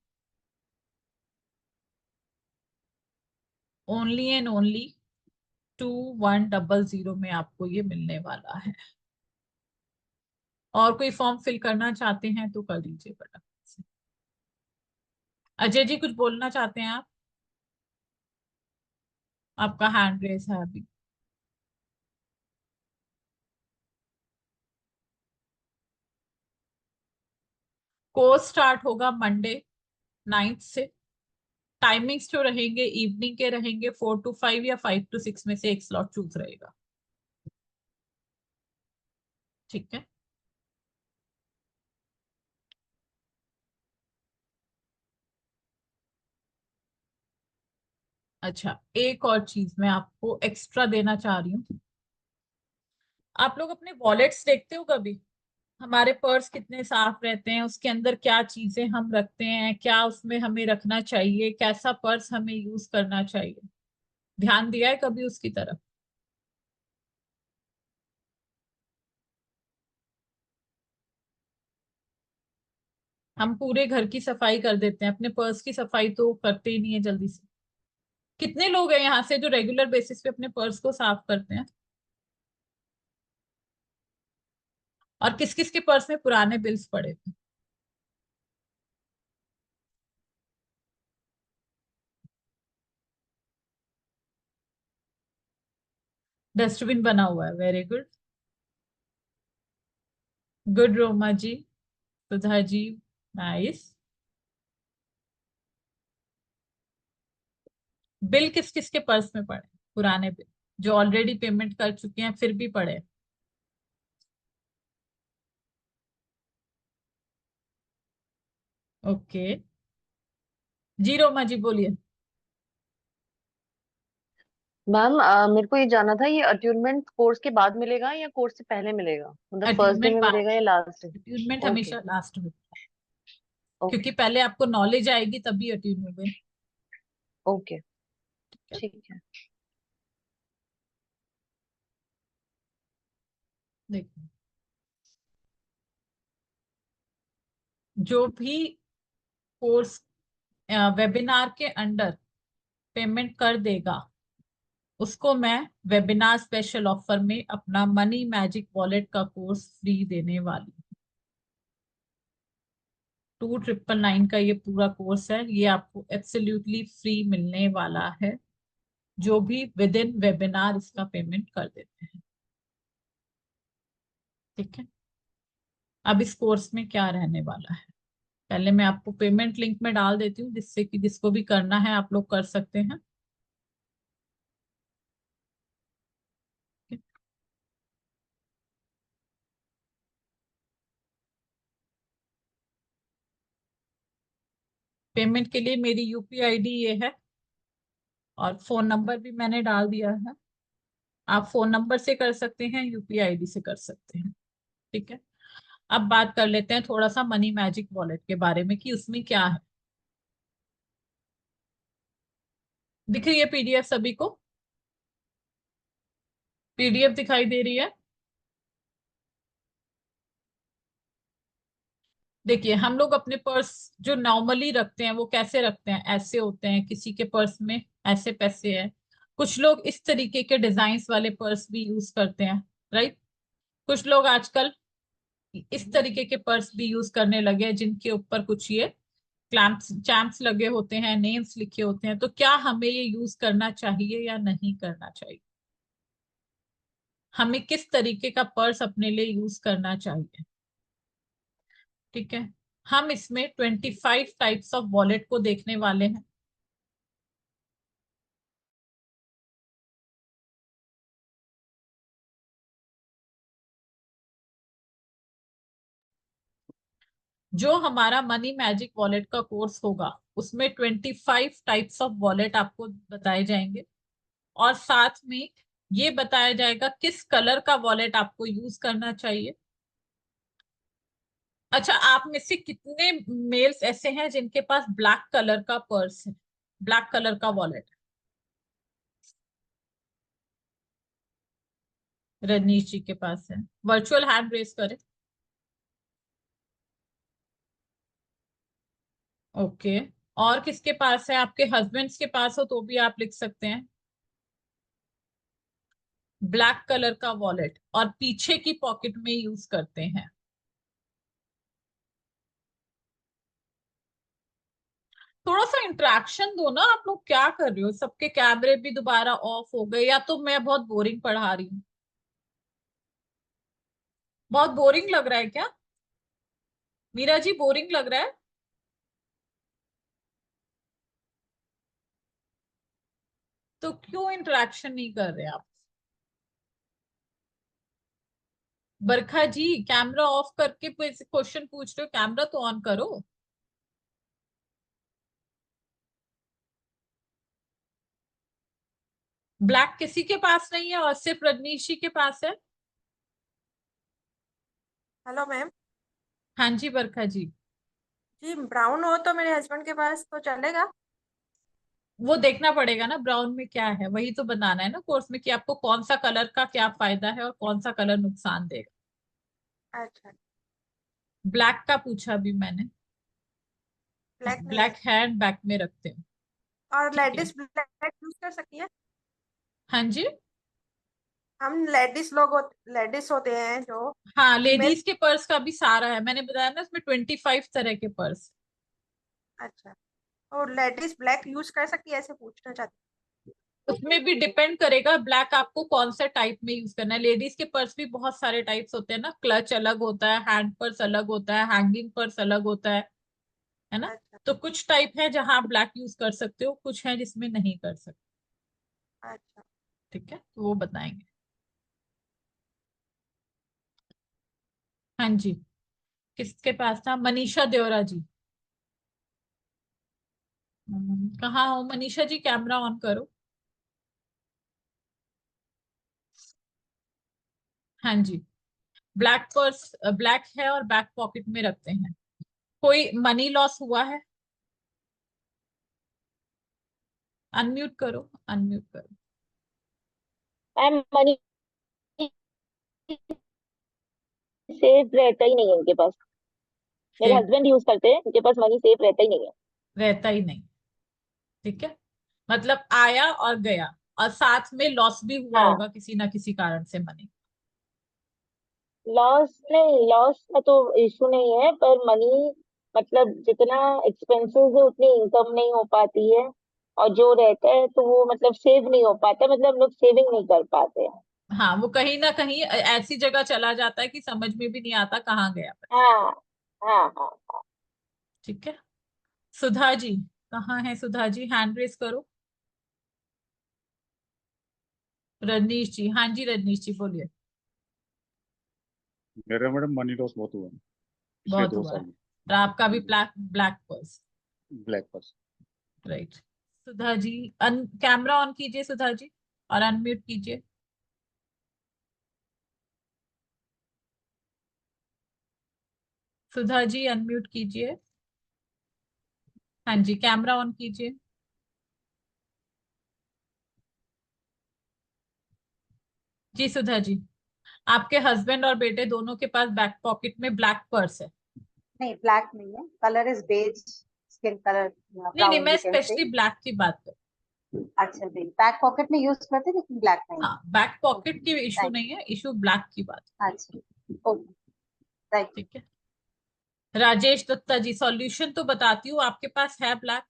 A: ओनली एंड ओनली 2100 में आपको ये मिलने वाला है। और कोई फॉर्म फिल करना चाहते हैं तो कर दीजिए फटाफट से। अजय जी कुछ बोलना चाहते हैं आप? आपका हैंड रेस है अभी। कोर्स स्टार्ट होगा मंडे 9th से। टाइमिंग्स जो रहेंगे इवनिंग के रहेंगे, 4 to 5 या 5 to 6 में से एक स्लॉट चूज रहेगा। ठीक है। अच्छा, एक और चीज मैं आपको एक्स्ट्रा देना चाह रही हूँ। आप लोग अपने वॉलेट्स देखते हो कभी? हमारे पर्स कितने साफ रहते हैं, उसके अंदर क्या चीजें हम रखते हैं, क्या उसमें हमें रखना चाहिए, कैसा पर्स हमें यूज करना चाहिए? ध्यान दिया है कभी उसकी तरफ? हम पूरे घर की सफाई कर देते हैं, अपने पर्स की सफाई तो करते ही नहीं है जल्दी से। कितने लोग हैं यहाँ से जो रेगुलर बेसिस पे अपने पर्स को साफ करते हैं? और किस किस के पर्स में पुराने बिल्स पड़े थे? डस्टबिन बना हुआ है, वेरी गुड। गुड रोमा जी, सुधा जी, नाइस। बिल किस किस के पर्स में पड़े? पुराने बिल जो ऑलरेडी पेमेंट कर चुके हैं फिर भी पड़े? ओके। जी रोमा जी बोलिए।
F: मैम मेरे को ये जानना था, ये अट्यूनमेंट कोर्स के बाद मिलेगा या कोर्स से पहले मिलेगा, मतलब फर्स्ट डे
A: अट्यूनमेंट
F: में
A: बाद।
F: मिलेगा या लास्ट डे?
A: Attunement
F: okay.
A: हमेशा लास्ट में, क्योंकि
F: ओके।
A: पहले आपको नॉलेज आएगी तभी अट्यून होगे।
F: ओके। ठीक है।
A: देखो, जो भी कोर्स वेबिनार के अंडर पेमेंट कर देगा उसको मैं वेबिनार स्पेशल ऑफर में अपना मनी मैजिक वॉलेट का कोर्स फ्री देने वाली हूँ। 2999 का ये पूरा कोर्स है, ये आपको एब्सोल्युटली फ्री मिलने वाला है जो भी विद इन वेबिनार इसका पेमेंट कर देते हैं। ठीक है। अब इस कोर्स में क्या रहने वाला है, पहले मैं आपको पेमेंट लिंक में डाल देती हूँ जिससे कि जिसको भी करना है आप लोग कर सकते हैं। पेमेंट के लिए मेरी यूपीआई आईडी ये है और फोन नंबर भी मैंने डाल दिया है। आप फोन नंबर से कर सकते हैं, यूपीआई आईडी से कर सकते हैं। ठीक है। अब बात कर लेते हैं थोड़ा सा मनी मैजिक वॉलेट के बारे में कि उसमें क्या है। दिख रही है पीडीएफ सभी को? पीडीएफ दिखाई दे रही है? देखिए, हम लोग अपने पर्स जो नॉर्मली रखते हैं वो कैसे रखते हैं, ऐसे होते हैं, किसी के पर्स में ऐसे पैसे हैं, कुछ लोग इस तरीके के डिजाइन्स वाले पर्स भी यूज करते हैं, राइट? कुछ लोग आजकल इस तरीके के पर्स भी यूज करने लगे हैं जिनके ऊपर कुछ ये क्लैंप्स चैम्प्स लगे होते हैं, नेम्स लिखे होते हैं। तो क्या हमें ये यूज करना चाहिए या नहीं करना चाहिए? हमें किस तरीके का पर्स अपने लिए यूज करना चाहिए? ठीक है। हम इसमें 25 टाइप्स ऑफ वॉलेट को देखने वाले हैं। जो हमारा मनी मैजिक वॉलेट का कोर्स होगा उसमें 25 टाइप्स ऑफ वॉलेट आपको बताए जाएंगे और साथ में ये बताया जाएगा किस कलर का वॉलेट आपको यूज करना चाहिए। अच्छा, आप में से कितने मेल्स ऐसे हैं जिनके पास ब्लैक कलर का पर्स है, ब्लैक कलर का वॉलेट? रजनीश जी के पास है, वर्चुअल हैंड रेस करें। ओके। और किसके पास है? आपके हस्बैंड्स के पास हो तो भी आप लिख सकते हैं। ब्लैक कलर का वॉलेट और पीछे की पॉकेट में यूज करते हैं। थोड़ा सा इंटरेक्शन दो ना, आप लोग क्या कर रहे हो? सबके कैमरे भी दोबारा ऑफ हो गए, या तो मैं बहुत बोरिंग पढ़ा रही हूँ? बहुत बोरिंग लग रहा है क्या मीरा जी? बोरिंग लग रहा है? तो क्यों इंटरेक्शन नहीं कर रहे आप? बरखा जी, कैमरा ऑफ करके क्वेश्चन पूछ रहे हो, कैमरा तो ऑन करो। ब्लैक किसी के पास नहीं है और सिर्फ रजनीश जी के पास है।
G: Hello ma'am.
A: हाँ जी बरखा जी।
G: जी ब्राउन हो तो मेरे हस्बैंड के पास तो चलेगा।
A: वो देखना पड़ेगा ना ब्राउन में क्या है, वही तो बताना है ना कोर्स में कि आपको कौन सा कलर का क्या फायदा है और कौन सा कलर नुकसान देगा।
G: अच्छा।
A: ब्लैक का पूछा भी मैंने।
G: ब्लैक नहीं है।
A: ब्लैक हैंड बैक में रखते हैं।
G: और
A: ठीक है।
G: लेडीज ब्लैक यूज कर सकती है।
A: हाँ जी।
G: हम लेडीज होते हैं जो
A: हाँ,
G: फीमेल।
A: लेडीज के पर्स का भी सारा है, मैंने बताया ना, इसमें 25 तरह के पर्स।
G: अच्छा। और लेडीज ब्लैक यूज कर सकती है ऐसे पूछना चाहती
A: उसमें भी डिपेंड करेगा ब्लैक आपको कौन सा टाइप में यूज करना है। लेडीज के पर्स भी बहुत सारे टाइप्स होते हैं ना, क्लच अलग होता है, हैंड पर्स अलग होता है, हैंगिंग पर्स अलग होता है
G: हूँ।
A: ना?
G: अच्छा।
A: तो कुछ टाइप है जहां आप ब्लैक यूज कर सकते हो, कुछ है जिसमें नहीं कर सकते।
G: अच्छा।
A: ठीक है, तो वो बताएंगे। हाँ जी। किसके पास था? मनीषा देवरा जी। कहाँ हो मनीषा जी? कैमरा ऑन करो। हाँ जी। ब्लैक पर्स ब्लैक है और बैक पॉकेट में रखते हैं। कोई मनी लॉस हुआ है? अनम्यूट करो, अनम्यूट करो।
E: मैम मनी सेफ रहता ही नहीं है उनके पास। मेरे
A: सेफ
E: हस्बैंड यूज करते हैं, उनके पास मनी सेफ रहता ही नहीं है।
A: रहता ही नहीं। ठीक है, मतलब आया और गया, और साथ में लॉस भी हुआ
E: हाँ,
A: होगा किसी ना किसी कारण से मनी।
E: लॉस नहीं, लॉस का तो इशू नहीं है, पर मनी मतलब जितना एक्सपेंसेस है उतनी इनकम नहीं हो पाती है। और जो रहता है तो वो मतलब सेव नहीं हो पाता, मतलब हम लोग सेविंग नहीं कर पाते हैं।
A: हाँ, वो कहीं ना कहीं ऐसी जगह चला जाता है कि समझ में भी नहीं आता कहाँ गया पैसा।
E: हाँ हाँ हाँ।
A: ठीक है। सुधा जी, कहाँ है सुधा जी? हैंड रेस करो। रजनीश जी, हाँ जी रजनीश जी बोलिए।
D: मेरा मैडम मनी लॉस बहुत हुआ है पिछले
A: बहुत
D: दो
A: हुआ है,
D: साल
A: और आपका भी
D: में।
A: Black black purse.
D: Black purse.
A: Right. Sudha ji, camera on कीजिए सुधा जी, और अनम्यूट कीजिए। सुधा जी अनम्यूट कीजिए। हाँ जी, कैमरा ऑन कीजिए। जी सुधा जी, आपके हस्बैंड और बेटे दोनों के पास बैक पॉकेट में ब्लैक पर्स है।
H: नहीं ब्लैक नहीं है, colour is beige, skin colour
A: नहीं नहीं,
H: ब्राउन
A: मैं
H: you can say.
A: Specially black की बात कर।
H: अच्छा बेज बैक पॉकेट में यूज करते लेकिन ब्लैक नहीं
A: हाँ, बैक
H: है।
A: पॉकेट
H: ओके
A: की इशू
H: थैंक
A: नहीं है, इशू ब्लैक की बात।
H: यू। अच्छा ओके थैंक यू।
A: ठीक है। राजेश दत्ता जी, सॉल्यूशन तो बताती हूँ, आपके पास है ब्लैक?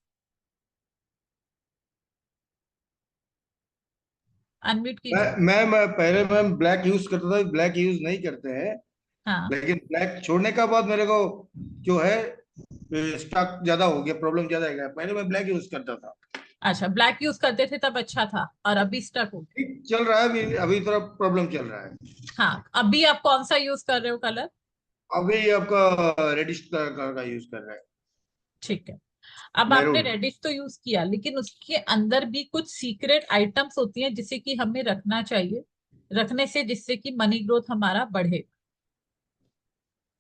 A: अनम्यूट कीजिए।
B: मैं पहले मैम ब्लैक यूज करता था, ब्लैक यूज नहीं करते हैं।
A: हाँ।
B: लेकिन ब्लैक छोड़ने का बाद मेरे को जो है स्टॉक ज्यादा हो गया, प्रॉब्लम ज्यादा है। पहले मैं ब्लैक यूज करता था।
A: अच्छा, ब्लैक यूज करते थे तब अच्छा था, और अभी स्टक हो गया?
B: ठीक चल रहा है, अभी अभी थोड़ा प्रॉब्लम चल रहा है।
A: हाँ, अभी आप कौन सा यूज कर रहे हो कलर?
B: अभी आपका रेडिश कलर का यूज कर रहा है।
A: ठीक है। अब आपने
B: मैरून।
A: रेडिश तो यूज किया, लेकिन उसके अंदर भी कुछ सीक्रेट आइटम्स होती हैं जिसे कि हमें रखना चाहिए, रखने से जिससे कि मनी ग्रोथ हमारा बढ़े।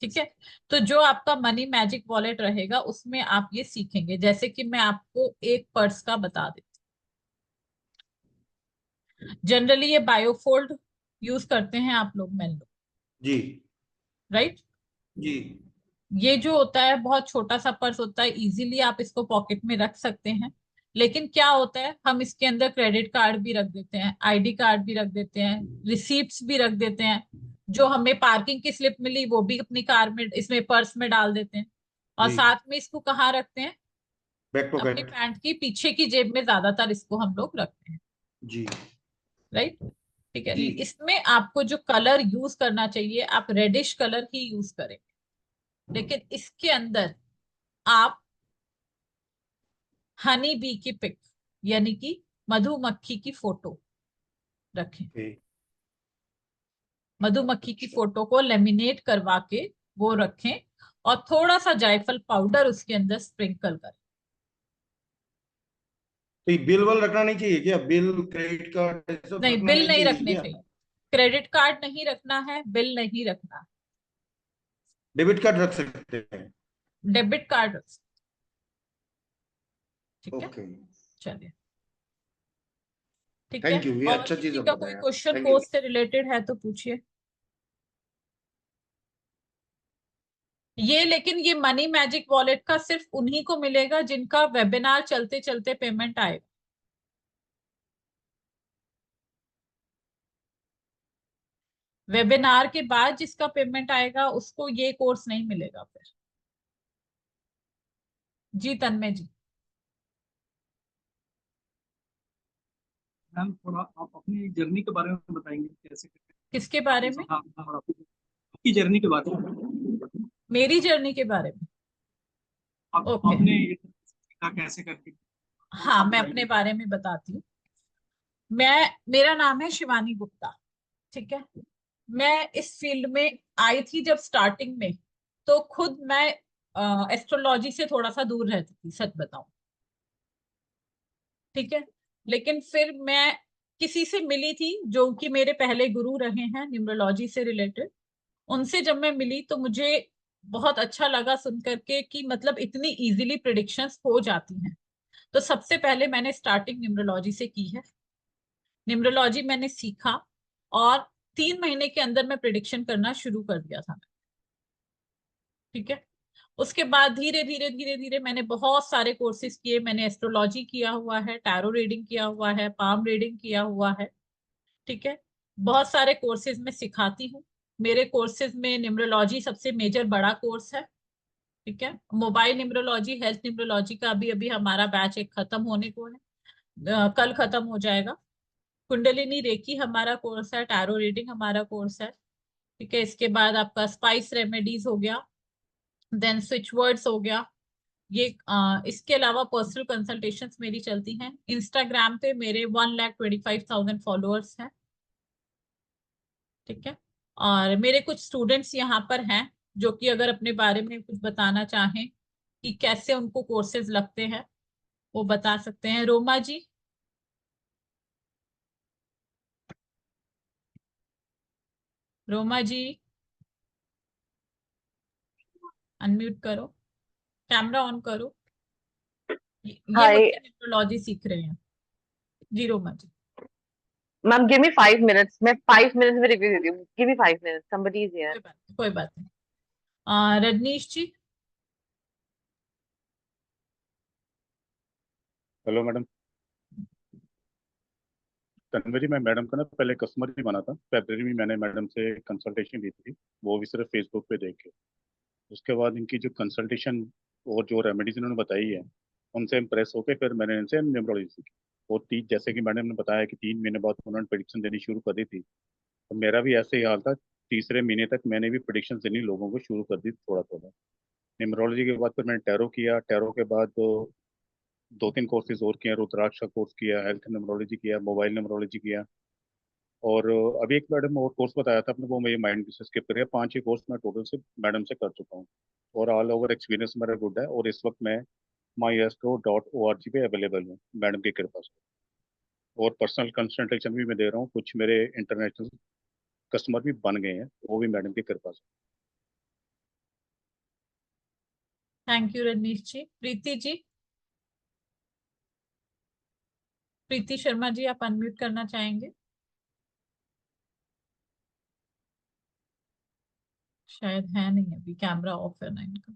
A: ठीक है। तो जो आपका मनी मैजिक वॉलेट रहेगा उसमें आप ये सीखेंगे, जैसे कि मैं आपको एक पर्स का बता देती हूँ। जनरली ये बायोफोल्ड यूज करते हैं आप लोग, मैन लोग।
B: जी।
A: राइट।
B: जी।
A: ये जो होता है बहुत छोटा सा पर्स होता है, इजीली आप इसको पॉकेट में रख सकते हैं। लेकिन क्या होता है, हम इसके अंदर क्रेडिट कार्ड भी रख देते हैं, आईडी कार्ड भी रख देते हैं, रिसीप्ट्स भी रख देते हैं। जो हमें पार्किंग की स्लिप मिली वो भी अपनी कार में, इसमें पर्स में डाल देते हैं। और
B: जी।
A: साथ में इसको कहाँ रखते हैं?
B: बैक
A: अपनी
B: पॉकेट।
A: पैंट की पीछे की जेब में ज्यादातर इसको हम लोग रखते हैं,
B: जी
A: राइट। ठीक है,
B: जी।
A: इसमें आपको जो कलर यूज करना चाहिए आप रेडिश कलर ही यूज करें, लेकिन इसके अंदर आप हनी बी की पिक यानी कि मधुमक्खी की फोटो रखें।
B: ओके।
A: मधुमक्खी की फोटो को लेमिनेट करवा के वो रखें और थोड़ा सा जायफल पाउडर उसके अंदर स्प्रिंकल करें।
B: तो ये बिल वल रखना नहीं चाहिए क्या? बिल, क्रेडिट कार्ड, ये सब
A: नहीं,
B: रखना
A: बिल
B: नहीं
A: नहीं
B: चाहिए
A: रखने
B: क्या?
A: चाहिए, क्रेडिट कार्ड नहीं रखना है, बिल नहीं रखना है,
B: डेबिट कार्ड रख सकते हैं?
A: डेबिट कार्ड रख सकते हैं। ठीक है,
B: ओके।
A: चलिए, ठीक है।
B: थैंक यू, ये
A: और
B: अच्छा चीज
A: किसी
B: आप
A: का कोई
B: बताया।
A: Question
B: thank you.
A: कोर्स से रिलेटेड है तो पूछिए। ये लेकिन ये मनी मैजिक वॉलेट का सिर्फ उन्हीं को मिलेगा जिनका वेबिनार चलते चलते पेमेंट आएगा। वेबिनार के बाद जिसका पेमेंट आएगा उसको ये कोर्स नहीं मिलेगा फिर। जी तन्मय जी।
I: मैम थोड़ा आप अपनी जर्नी के बारे में बताएंगे कैसे करके
A: किसके बारे
I: आपने
A: में?
I: हाँ और आपकी जर्नी के बारे में
A: मेरी जर्नी के बारे में?
I: आप
A: ओके,
I: आपने ये सीखा कैसे करके थोड़ा सा
A: हाँ
I: आप
A: मैं अपने
I: बताएंगे।
A: बारे में बताती हूँ। मेरा नाम है शिवानी गुप्ता, ठीक है। मैं इस फील्ड में आई थी जब स्टार्टिंग में, तो खुद मैं एस्ट्रोलॉजी से थोड़ा सा दूर रहती थी, सच बताऊं, ठीक है। लेकिन फिर मैं किसी से मिली थी जो कि मेरे पहले गुरु रहे हैं न्यूमरोलॉजी से रिलेटेड। उनसे जब मैं मिली तो मुझे बहुत अच्छा लगा सुन करके कि मतलब इतनी इजीली प्रिडिक्शंस हो जाती हैं। तो सबसे पहले मैंने स्टार्टिंग न्यूमरोलॉजी से की है। न्यूमरोलॉजी मैंने सीखा और 3 महीने के अंदर मैं प्रिडिक्शन करना शुरू कर दिया था, ठीक है। उसके बाद धीरे धीरे धीरे धीरे मैंने बहुत सारे कोर्सेज किए। मैंने एस्ट्रोलॉजी किया हुआ है, टैरो रीडिंग किया हुआ है, पाम रीडिंग किया हुआ है, ठीक है। बहुत सारे कोर्सेज में सिखाती हूँ। मेरे कोर्सेज में न्यूमरोलॉजी सबसे मेजर बड़ा कोर्स है, ठीक है। मोबाइल न्यूमरोलॉजी, हेल्थ न्यूमरोलॉजी का अभी अभी हमारा बैच एक खत्म होने को है, कल खत्म हो जाएगा। कुंडलिनी रेकी हमारा कोर्स है, टैरो रीडिंग हमारा कोर्स है, ठीक है। इसके बाद आपका स्पाइस रेमेडीज हो गया, देन स्विच वर्ड्स हो गया। ये इसके अलावा पर्सनल कंसल्टेशंस मेरी चलती हैं। इंस्टाग्राम पे मेरे 1,25,000 फॉलोअर्स हैं, ठीक है। और मेरे कुछ स्टूडेंट्स यहाँ पर हैं जो कि अगर अपने बारे में कुछ बताना चाहें कि कैसे उनको कोर्सेज लगते हैं वो बता सकते हैं। रोमा जी, रोमा जी अनम्यूट करो, कैमरा ऑन करो। ये
F: हाय
A: मुझसे न्यूरोलॉजी सीख रहे हैं। जी Roma ji.
F: Ma'am, give me 5 minutes, मैं 5 मिनट्स में रिव्यू देती हूँ। Give me 5 minutes, somebody is here.
A: कोई बात नहीं, कोई बात नहीं। रजनीश जी।
D: Hello madam. तन्वी जी, मैं मैडम का ना पहले कस्टमर ही बना था। फरवरी में मैंने मैडम से कंसल्टेशन ली थी, वो भी सिर्फ फेसबुक पे देख के। उसके बाद इनकी जो कंसल्टेशन और जो रेमेडीज इन्होंने बताई है, उनसे इम्प्रेस होकर फिर मैंने इनसे न्यूमरोलॉजी सीखी। और जैसे कि मैडम ने बताया कि 3 महीने बाद उन्होंने प्रिडिक्शन देनी शुरू कर दी थी, तो मेरा भी ऐसे ही हाल था। तीसरे महीने तक मैंने भी प्रिडिक्शन देनी लोगों को शुरू कर दी थोड़ा थोड़ा। न्यूमरोलॉजी के बाद फिर मैंने टैरो किया। टैरो के बाद 2-3 कोर्सेज और किए, रुद्राक्ष का कोर्स किया, हेल्थ न्यूमरोलॉजी किया, मोबाइल न्यूमरोलॉजी किया। और अभी एक मैडम और कोर्स बताया था आपने, वो मेरे माइंड से स्किप कर गया। 5 ही कोर्स मैं टोटल से मैडम से कर चुका हूँ। और ऑल ओवर एक्सपीरियंस मेरा गुड है। और इस वक्त मैं myastro.org पे अवेलेबल हूँ मैडम की कृपा से। और पर्सनल कंसल्टेशन भी मैं दे रहा हूँ। कुछ मेरे इंटरनेशनल कस्टमर भी बन गए हैं, वो भी मैडम की कृपा से।
A: थैंक यू रजनीश जी। प्रीति जी, प्रीति शर्मा जी आप अनम्यूट करना चाहेंगे? शायद है नहीं, अभी कैमरा ऑफ है ना इनका।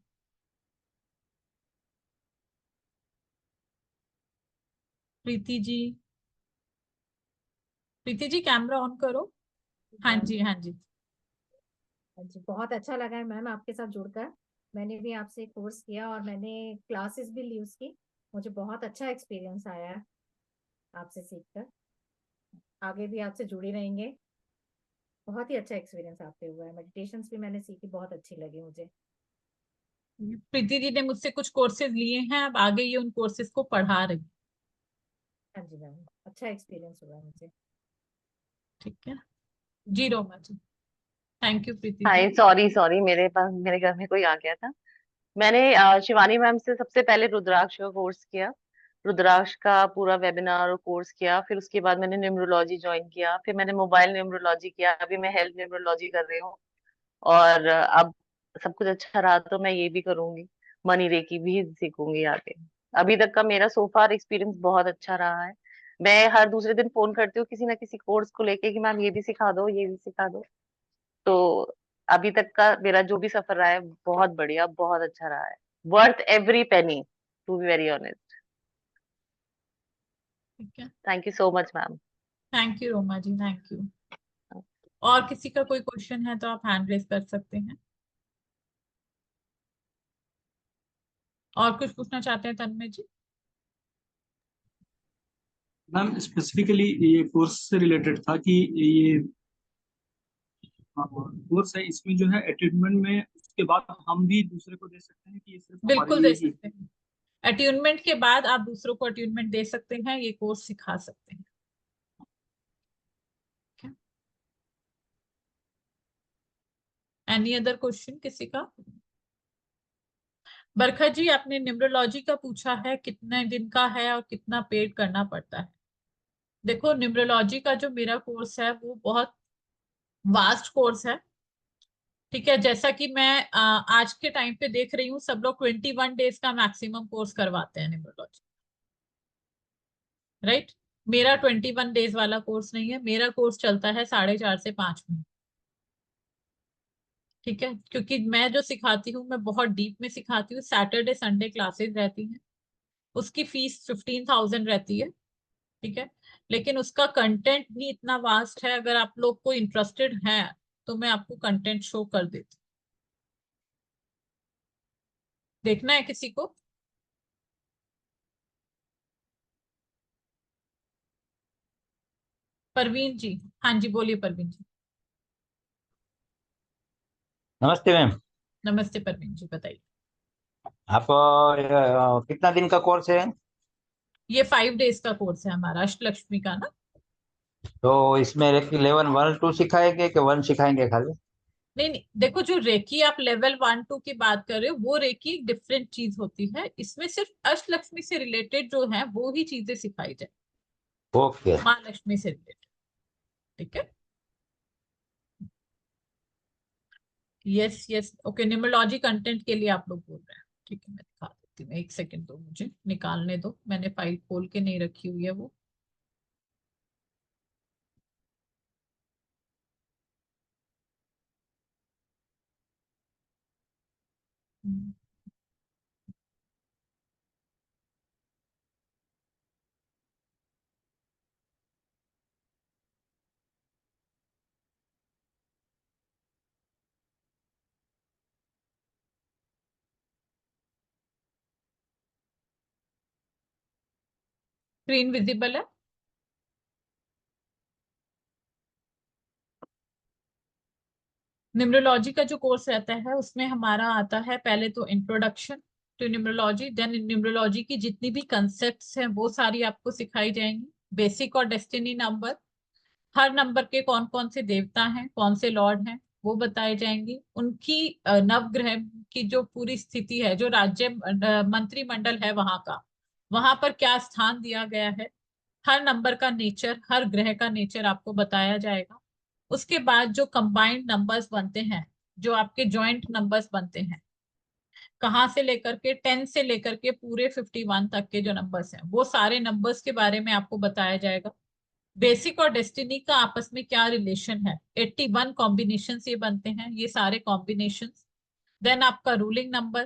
A: प्रीति जी, प्रीति जी कैमरा ऑन करो। हाँ
J: मैम,
A: जी, हाँ जी।
J: जी बहुत अच्छा लगा है मैम आपके साथ जुड़कर। मैंने भी आपसे कोर्स किया और मैंने क्लासेस भी ली उसकी। मुझे बहुत अच्छा एक्सपीरियंस आया है आपसे सीखकर। आगे भी आपसे जुड़ी रहेंगे। बहुत ही अच्छा एक्सपीरियंस आपसे हुआ है। मेडिटेशंस भी मैंने सीखी, बहुत अच्छी लगी मुझे।
A: प्रीति जी ने मुझसे कुछ कोर्सेज लिए हैं, अब आगे ये उन कोर्सेज को पढ़ा रही।
J: हाँ जी मैम, अच्छा एक्सपीरियंस हुआ मुझे।
A: ठीक है जी Roma ji. Thank you Preeti ji.
F: Hi, sorry sorry, मेरे पास मेरे घर में कोई आ गया था। मैंने शिवानी मैम से सबसे पहले रुद्राक्ष का कोर्स किया। रुद्राक्ष का पूरा वेबिनार और कोर्स किया। फिर उसके बाद मैंने न्यूमरोलॉजी ज्वाइन किया। फिर मैंने मोबाइल न्यूमरोलॉजी किया। अभी मैं हेल्थ न्यूमरोलॉजी कर रही हूँ। और अब सब कुछ अच्छा रहा तो मैं ये भी करूंगी। मनी रेकी भी सीखूंगी आगे। अभी तक का मेरा सोफार एक्सपीरियंस बहुत अच्छा रहा है। मैं हर दूसरे दिन फोन करती हूँ किसी ना किसी कोर्स को लेके कि मैम ये भी सिखा दो, ये भी सिखा दो। तो अभी तक का मेरा जो भी सफर रहा है बहुत बढ़िया, बहुत अच्छा रहा है। Worth every penny, to be very honest.
A: ठीक है,
F: thank you so much ma'am.
A: Thank you Roma ji, thank you. और किसी का कोई क्वेश्चन है तो आप हैंड रेज कर सकते हैं। और कुछ पूछना चाहते हैं तन्मय जी?
I: मैम स्पेसिफिकली ये कोर्स से रिलेटेड था कि ये कोर्स है, इसमें जो है अटेनमेंट में उसके बाद हम भी दूसरे को दे सकते हैं कि ये सिर्फ हमारे
A: बिल्कुल
I: लिए
A: दे
I: ही?
A: सकते हैं। अट्यूनमेंट के बाद आप दूसरों को अट्यूनमेंट दे सकते हैं, ये कोर्स सिखा सकते हैं। एनी अदर क्वेश्चन किसी का? बरखा जी, आपने न्यूमरोलॉजी का पूछा है, कितने दिन का है और कितना पेड करना पड़ता है? देखो, न्यूमरोलॉजी का जो मेरा कोर्स है वो बहुत वास्ट कोर्स है। ठीक है, जैसा कि मैं आज के टाइम पे देख रही हूँ, सब लोग 21 डेज का मैक्सिमम कोर्स करवाते हैं न्यूमरोलॉजी, राइट? मेरा 21 डेज वाला कोर्स नहीं है, मेरा कोर्स चलता है 4.5 से 5 महीने। ठीक है, क्योंकि मैं जो सिखाती हूँ मैं बहुत डीप में सिखाती हूँ। सैटरडे संडे क्लासेस रहती हैं, उसकी फीस 15,000 रहती है। ठीक है, लेकिन उसका कंटेंट भी इतना वास्ट है, अगर आप लोग को इंटरेस्टेड है तो मैं आपको कंटेंट शो कर देती हूँ। देखना है किसी को? परवीन जी, हाँ जी बोलिए परवीन जी।
K: नमस्ते मैम।
A: नमस्ते परवीन जी, बताइए।
K: आप कितना दिन का कोर्स है?
A: ये 5 डेज का कोर्स है हमारा, अष्टलक्ष्मी का ना।
K: तो इसमें लेवल 1 2 सिखाएंगे कि 1 सिखाएंगे खाली?
A: नहीं नहीं, देखो, जो रेकी आप लेवल 1 2 की बात कर रहे हो वो रेकी डिफरेंट चीज होती है। इसमें सिर्फ अष्टलक्ष्मी से रिलेटेड जो है वो ही चीजें सिखाई जाए,
K: ओके।
A: माँ लक्ष्मी से रिलेटेड। ठीक है, yes yes, okay. Numerology content के लिए आप लोग बोल रहे हैं, ठीक है, मैं दिखा देती हूँ। एक सेकंड दो, मुझे निकालने दो, मैंने फाइल खोल के नहीं रखी हुई है वो। स्क्रीन विजिबल है? न्यूमरोलॉजी का जो कोर्स रहता है उसमें हमारा आता है पहले तो introduction to numerology, then numerology की जितनी भी कंसेप्ट्स हैं वो सारी आपको सिखाई जाएंगी। बेसिक और डेस्टिनी नंबर, हर नंबर के कौन कौन से देवता हैं, कौन से लॉर्ड हैं, वो बताए जाएंगे। उनकी नवग्रह की जो पूरी स्थिति है, जो राज्य मंत्रिमंडल है वहां का, वहां पर क्या स्थान दिया गया है, हर नंबर का नेचर, हर ग्रह का नेचर आपको बताया जाएगा। उसके बाद जो कंबाइंड नंबर्स बनते हैं, जो आपके जॉइंट नंबर्स बनते हैं, कहाँ से लेकर के 10 से लेकर के पूरे 51 तक के जो नंबर्स हैं, वो सारे नंबर्स के बारे में आपको बताया जाएगा। बेसिक और डेस्टिनी का आपस में क्या रिलेशन है, 81 कॉम्बिनेशन ये बनते हैं, ये सारे कॉम्बिनेशन। देन आपका ruling number,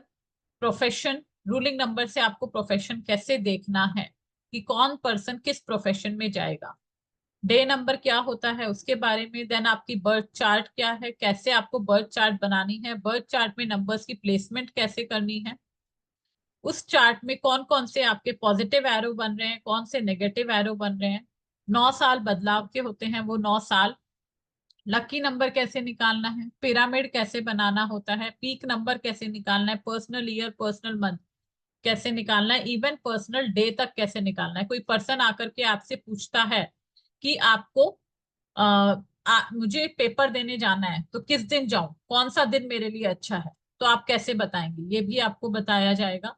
A: profession, ruling number से आपको प्रोफेशन कैसे देखना है कि कौन पर्सन किस प्रोफेशन में जाएगा। डे नंबर क्या होता है उसके बारे में। देन आपकी बर्थ चार्ट क्या है, कैसे आपको बर्थ चार्ट बनानी है, बर्थ चार्ट में नंबर्स की प्लेसमेंट कैसे करनी है। उस चार्ट में कौन कौन से आपके पॉजिटिव एरो बन रहे हैं, कौन से नेगेटिव एरो बन रहे हैं। 9 साल बदलाव के होते हैं, वो 9 साल। लकी नंबर कैसे निकालना है, पिरामिड कैसे बनाना होता है, पीक नंबर कैसे निकालना है, पर्सनल ईयर पर्सनल मंथ कैसे निकालना है, इवन पर्सनल डे तक कैसे निकालना है। कोई पर्सन आकर के आपसे पूछता है कि आपको मुझे पेपर देने जाना है तो किस दिन जाऊं, कौन सा दिन मेरे लिए अच्छा है, तो आप कैसे बताएंगे, ये भी आपको बताया जाएगा।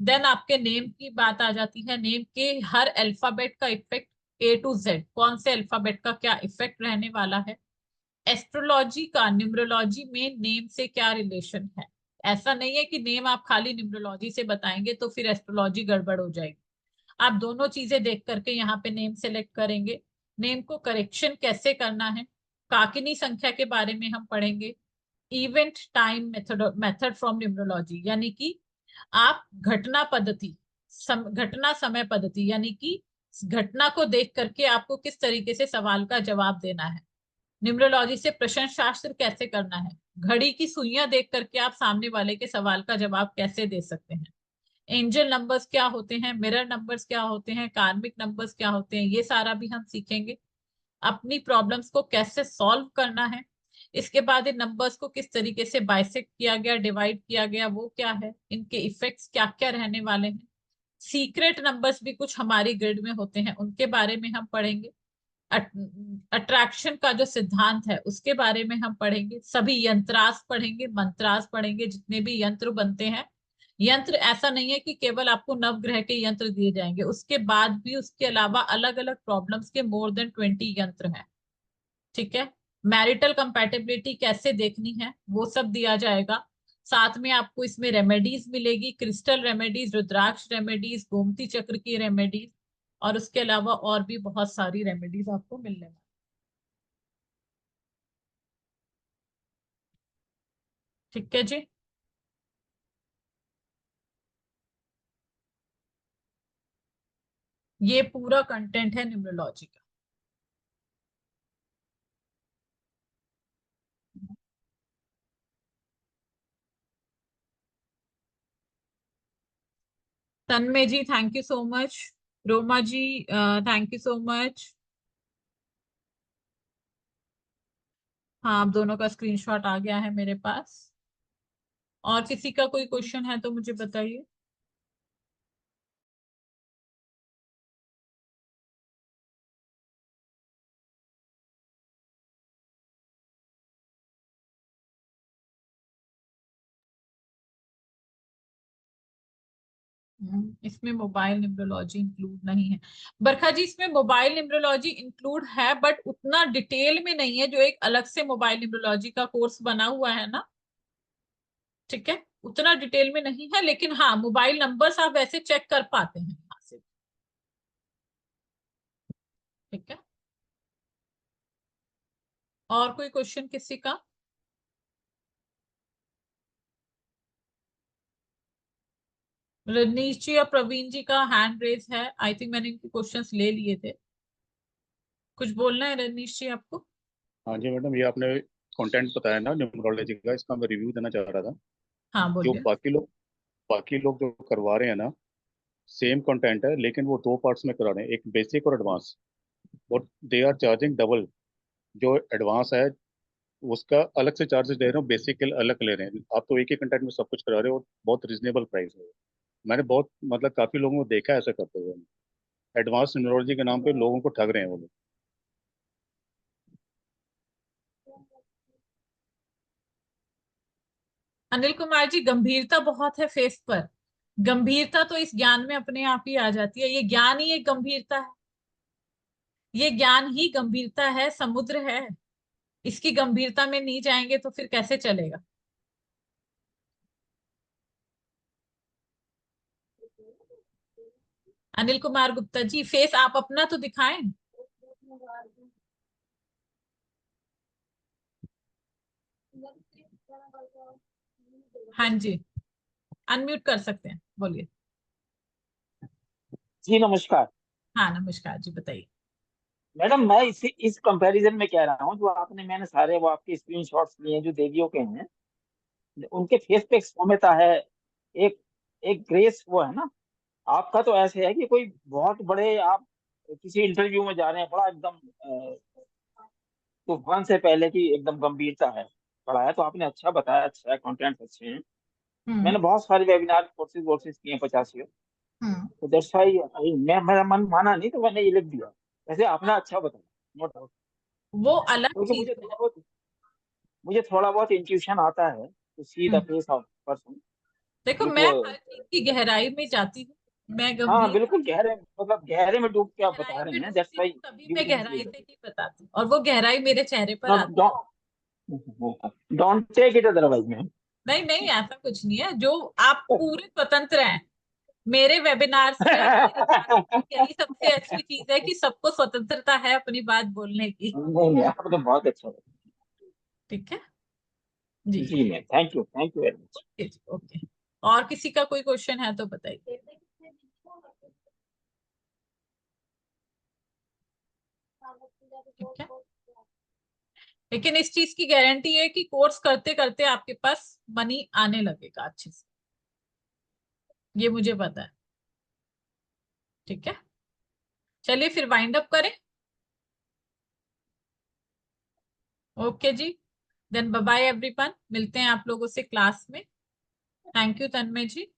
A: देन आपके नेम की बात आ जाती है, नेम के हर अल्फाबेट का इफेक्ट, A to Z कौन से अल्फाबेट का क्या इफेक्ट रहने वाला है। एस्ट्रोलॉजी का न्यूमरोलॉजी में नेम से क्या रिलेशन है। ऐसा नहीं है कि नेम आप खाली न्यूमरोलॉजी से बताएंगे तो फिर एस्ट्रोलॉजी गड़बड़ हो जाएगी। आप दोनों चीजें देख करके यहाँ पे नेम सेलेक्ट करेंगे। नेम को करेक्शन कैसे करना है, काकिनी संख्या के बारे में हम पढ़ेंगे। Event time method from numerology, यानी कि आप घटना पद्धति, घटना समय पद्धति, यानी कि घटना को देख करके आपको किस तरीके से सवाल का जवाब देना है। न्यूमरोलॉजी से प्रश्न शास्त्र कैसे करना है, घड़ी की सुइयां देख करके आप सामने वाले के सवाल का जवाब कैसे दे सकते हैं। एंजल नंबर्स क्या होते हैं, मिरर नंबर्स क्या होते हैं, कार्मिक नंबर्स क्या होते हैं, ये सारा भी हम सीखेंगे। अपनी प्रॉब्लम्स को कैसे सॉल्व करना है। इसके बाद इन नंबर्स को किस तरीके से बाइसेक्ट किया गया, डिवाइड किया गया, वो क्या है, इनके इफेक्ट्स क्या क्या रहने वाले हैं। सीक्रेट नंबर्स भी कुछ हमारी ग्रिड में होते हैं, उनके बारे में हम पढ़ेंगे। अट्रैक्शन का जो सिद्धांत है उसके बारे में हम पढ़ेंगे। सभी यंत्रास पढ़ेंगे, मंत्रास पढ़ेंगे, जितने भी यंत्र बनते हैं। यंत्र ऐसा नहीं है कि केवल आपको नवग्रह के यंत्र दिए जाएंगे, उसके बाद भी उसके अलावा अलग अलग प्रॉब्लम्स के मोर देन 20 यंत्र हैं। ठीक है। मैरिटल कंपैटिबिलिटी कैसे देखनी है वो सब दिया जाएगा। साथ में आपको इसमें रेमेडीज मिलेगी, क्रिस्टल रेमेडीज, रुद्राक्ष रेमेडीज, गोमती चक्र की रेमेडीज, और उसके अलावा और भी बहुत सारी रेमेडीज आपको मिलने वाली। ठीक है जी। ये पूरा कंटेंट है न्यूमरोलॉजी का। Tanmay ji thank you so much. Roma ji thank you so much. हाँ, आप दोनों का स्क्रीनशॉट आ गया है मेरे पास। और किसी का कोई क्वेश्चन है तो मुझे बताइए। इसमें मोबाइल न्यूमरोलॉजी इंक्लूड नहीं है। बरखा जी, इसमें मोबाइल न्यूमरोलॉजी इंक्लूड है बट उतना डिटेल में नहीं है, जो एक अलग से मोबाइल न्यूमरोलॉजी का कोर्स बना हुआ है ना। ठीक है, उतना डिटेल में नहीं है, लेकिन हाँ मोबाइल नंबर्स आप वैसे चेक कर पाते हैं यहाँ से। ठीक है, और कोई क्वेश्चन किसी का। रजनीश जी और प्रवीण जी का हैंड रेज है, आई थिंक मैंने इनके क्वेश्चंस ले लिए थे। कुछ बोलना है रजनीश जी आपको।
D: हाँ जी मैडम, ये आपने कंटेंट बताया ना न्यूमरोलॉजी का, इसका मैं रिव्यू देना चाह रहा था।
A: हाँ
D: जो
A: बोलिए।
D: बाकी लोग जो करवा रहे हैं ना, सेम कंटेंट है लेकिन वो दो पार्ट्स में करा रहे हैं, एक बेसिक और एडवांस। और दे आर चार्जिंग डबल। जो एडवांस है उसका अलग से चार्जेस ले रहे हो, बेसिक के अलग ले रहे हैं। आप तो एक ही कंटेंट में सब कुछ करा रहे हो और बहुत रिजनेबल प्राइस है। मैंने बहुत मतलब काफी लोगों को देखा है ऐसा करते हुए। एडवांस न्यूमरोलॉजी के नाम पे लोगों को ठग रहे हैं वो लोग।
A: अनिल कुमार जी, गंभीरता बहुत है फेस पर। गंभीरता तो इस ज्ञान में अपने आप ही आ जाती है, ये ज्ञान ही एक गंभीरता है। ये ज्ञान ही गंभीरता है, समुद्र है। इसकी गंभीरता में नहीं जाएंगे तो फिर कैसे चलेगा। अनिल कुमार गुप्ता जी, फेस आप अपना तो दिखाएं। हाँ जी, अनम्यूट कर सकते हैं, बोलिए।
L: जी नमस्कार।
A: हाँ नमस्कार जी, बताइए।
L: मैडम मैं इस कंपैरिजन में कह रहा हूँ, जो आपने मैंने सारे वो आपके स्क्रीनशॉट्स लिए हैं जो देवियों के हैं, उनके फेस पे एक सौम्यता है, एक एक ग्रेस वो है ना, आपका तो ऐसे है कि कोई बहुत बड़े आप किसी इंटरव्यू में जा रहे हैं, बड़ा एकदम तूफान से पहले की एकदम गंभीरता है, पढ़ाया तो आपने अच्छा बताया, अच्छा है, कंटेंट अच्छे हैं। मैंने बहुत सारे वेबिनार कोर्सेज वोर्सेज किए हैं 50। तो दैट्स व्हाई मेरा मन माना नहीं तो मैंने ये लिख दिया। वैसे आपने अच्छा बताया, नो डाउट।
A: वो अलग
L: क्योंकि
A: चीज है।
L: मुझे थोड़ा बहुत इंट्यूशन आता है to see the face of person.
A: देखो, मैं हर चीज की गहराई में जाती हूँ, मैं
L: हाँ
A: गंभीर
L: बिल्कुल, गहरे मतलब गहरे में डूब के आप बता
A: गहराई
L: रहे
A: में
L: हैं, दैट्स
A: डूबती
L: व्हाई
A: हूँ तभी मैं
L: ब्यूटीफुली।
A: गहराई से ही बताती हूँ, और वो गहराई मेरे चेहरे पर आती
L: don't take it otherwise ma'am.
A: है। नहीं नहीं, ऐसा कुछ नहीं है, जो आप पूरे स्वतंत्र हैं मेरे वेबिनार्स में, आप मेरे साथ, यही सबसे अच्छी चीज है कि सबको स्वतंत्रता है अपनी बात बोलने की।
L: नहीं आपने तो बहुत अच्छा बताया।
A: ठीक है जी।
L: जी ma'am, thank you very much.
A: Okay जी, ओके। और किसी का कोई क्वेश्चन है तो बताइए। ठीक है, लेकिन इस चीज की गारंटी है कि कोर्स करते करते आपके पास मनी आने लगेगा अच्छे से, ये मुझे पता है। ठीक है, चलिए फिर वाइंड अप करें। Okay ji, then bye bye everyone, मिलते हैं आप लोगों से क्लास में। Thank you Tanmay ji.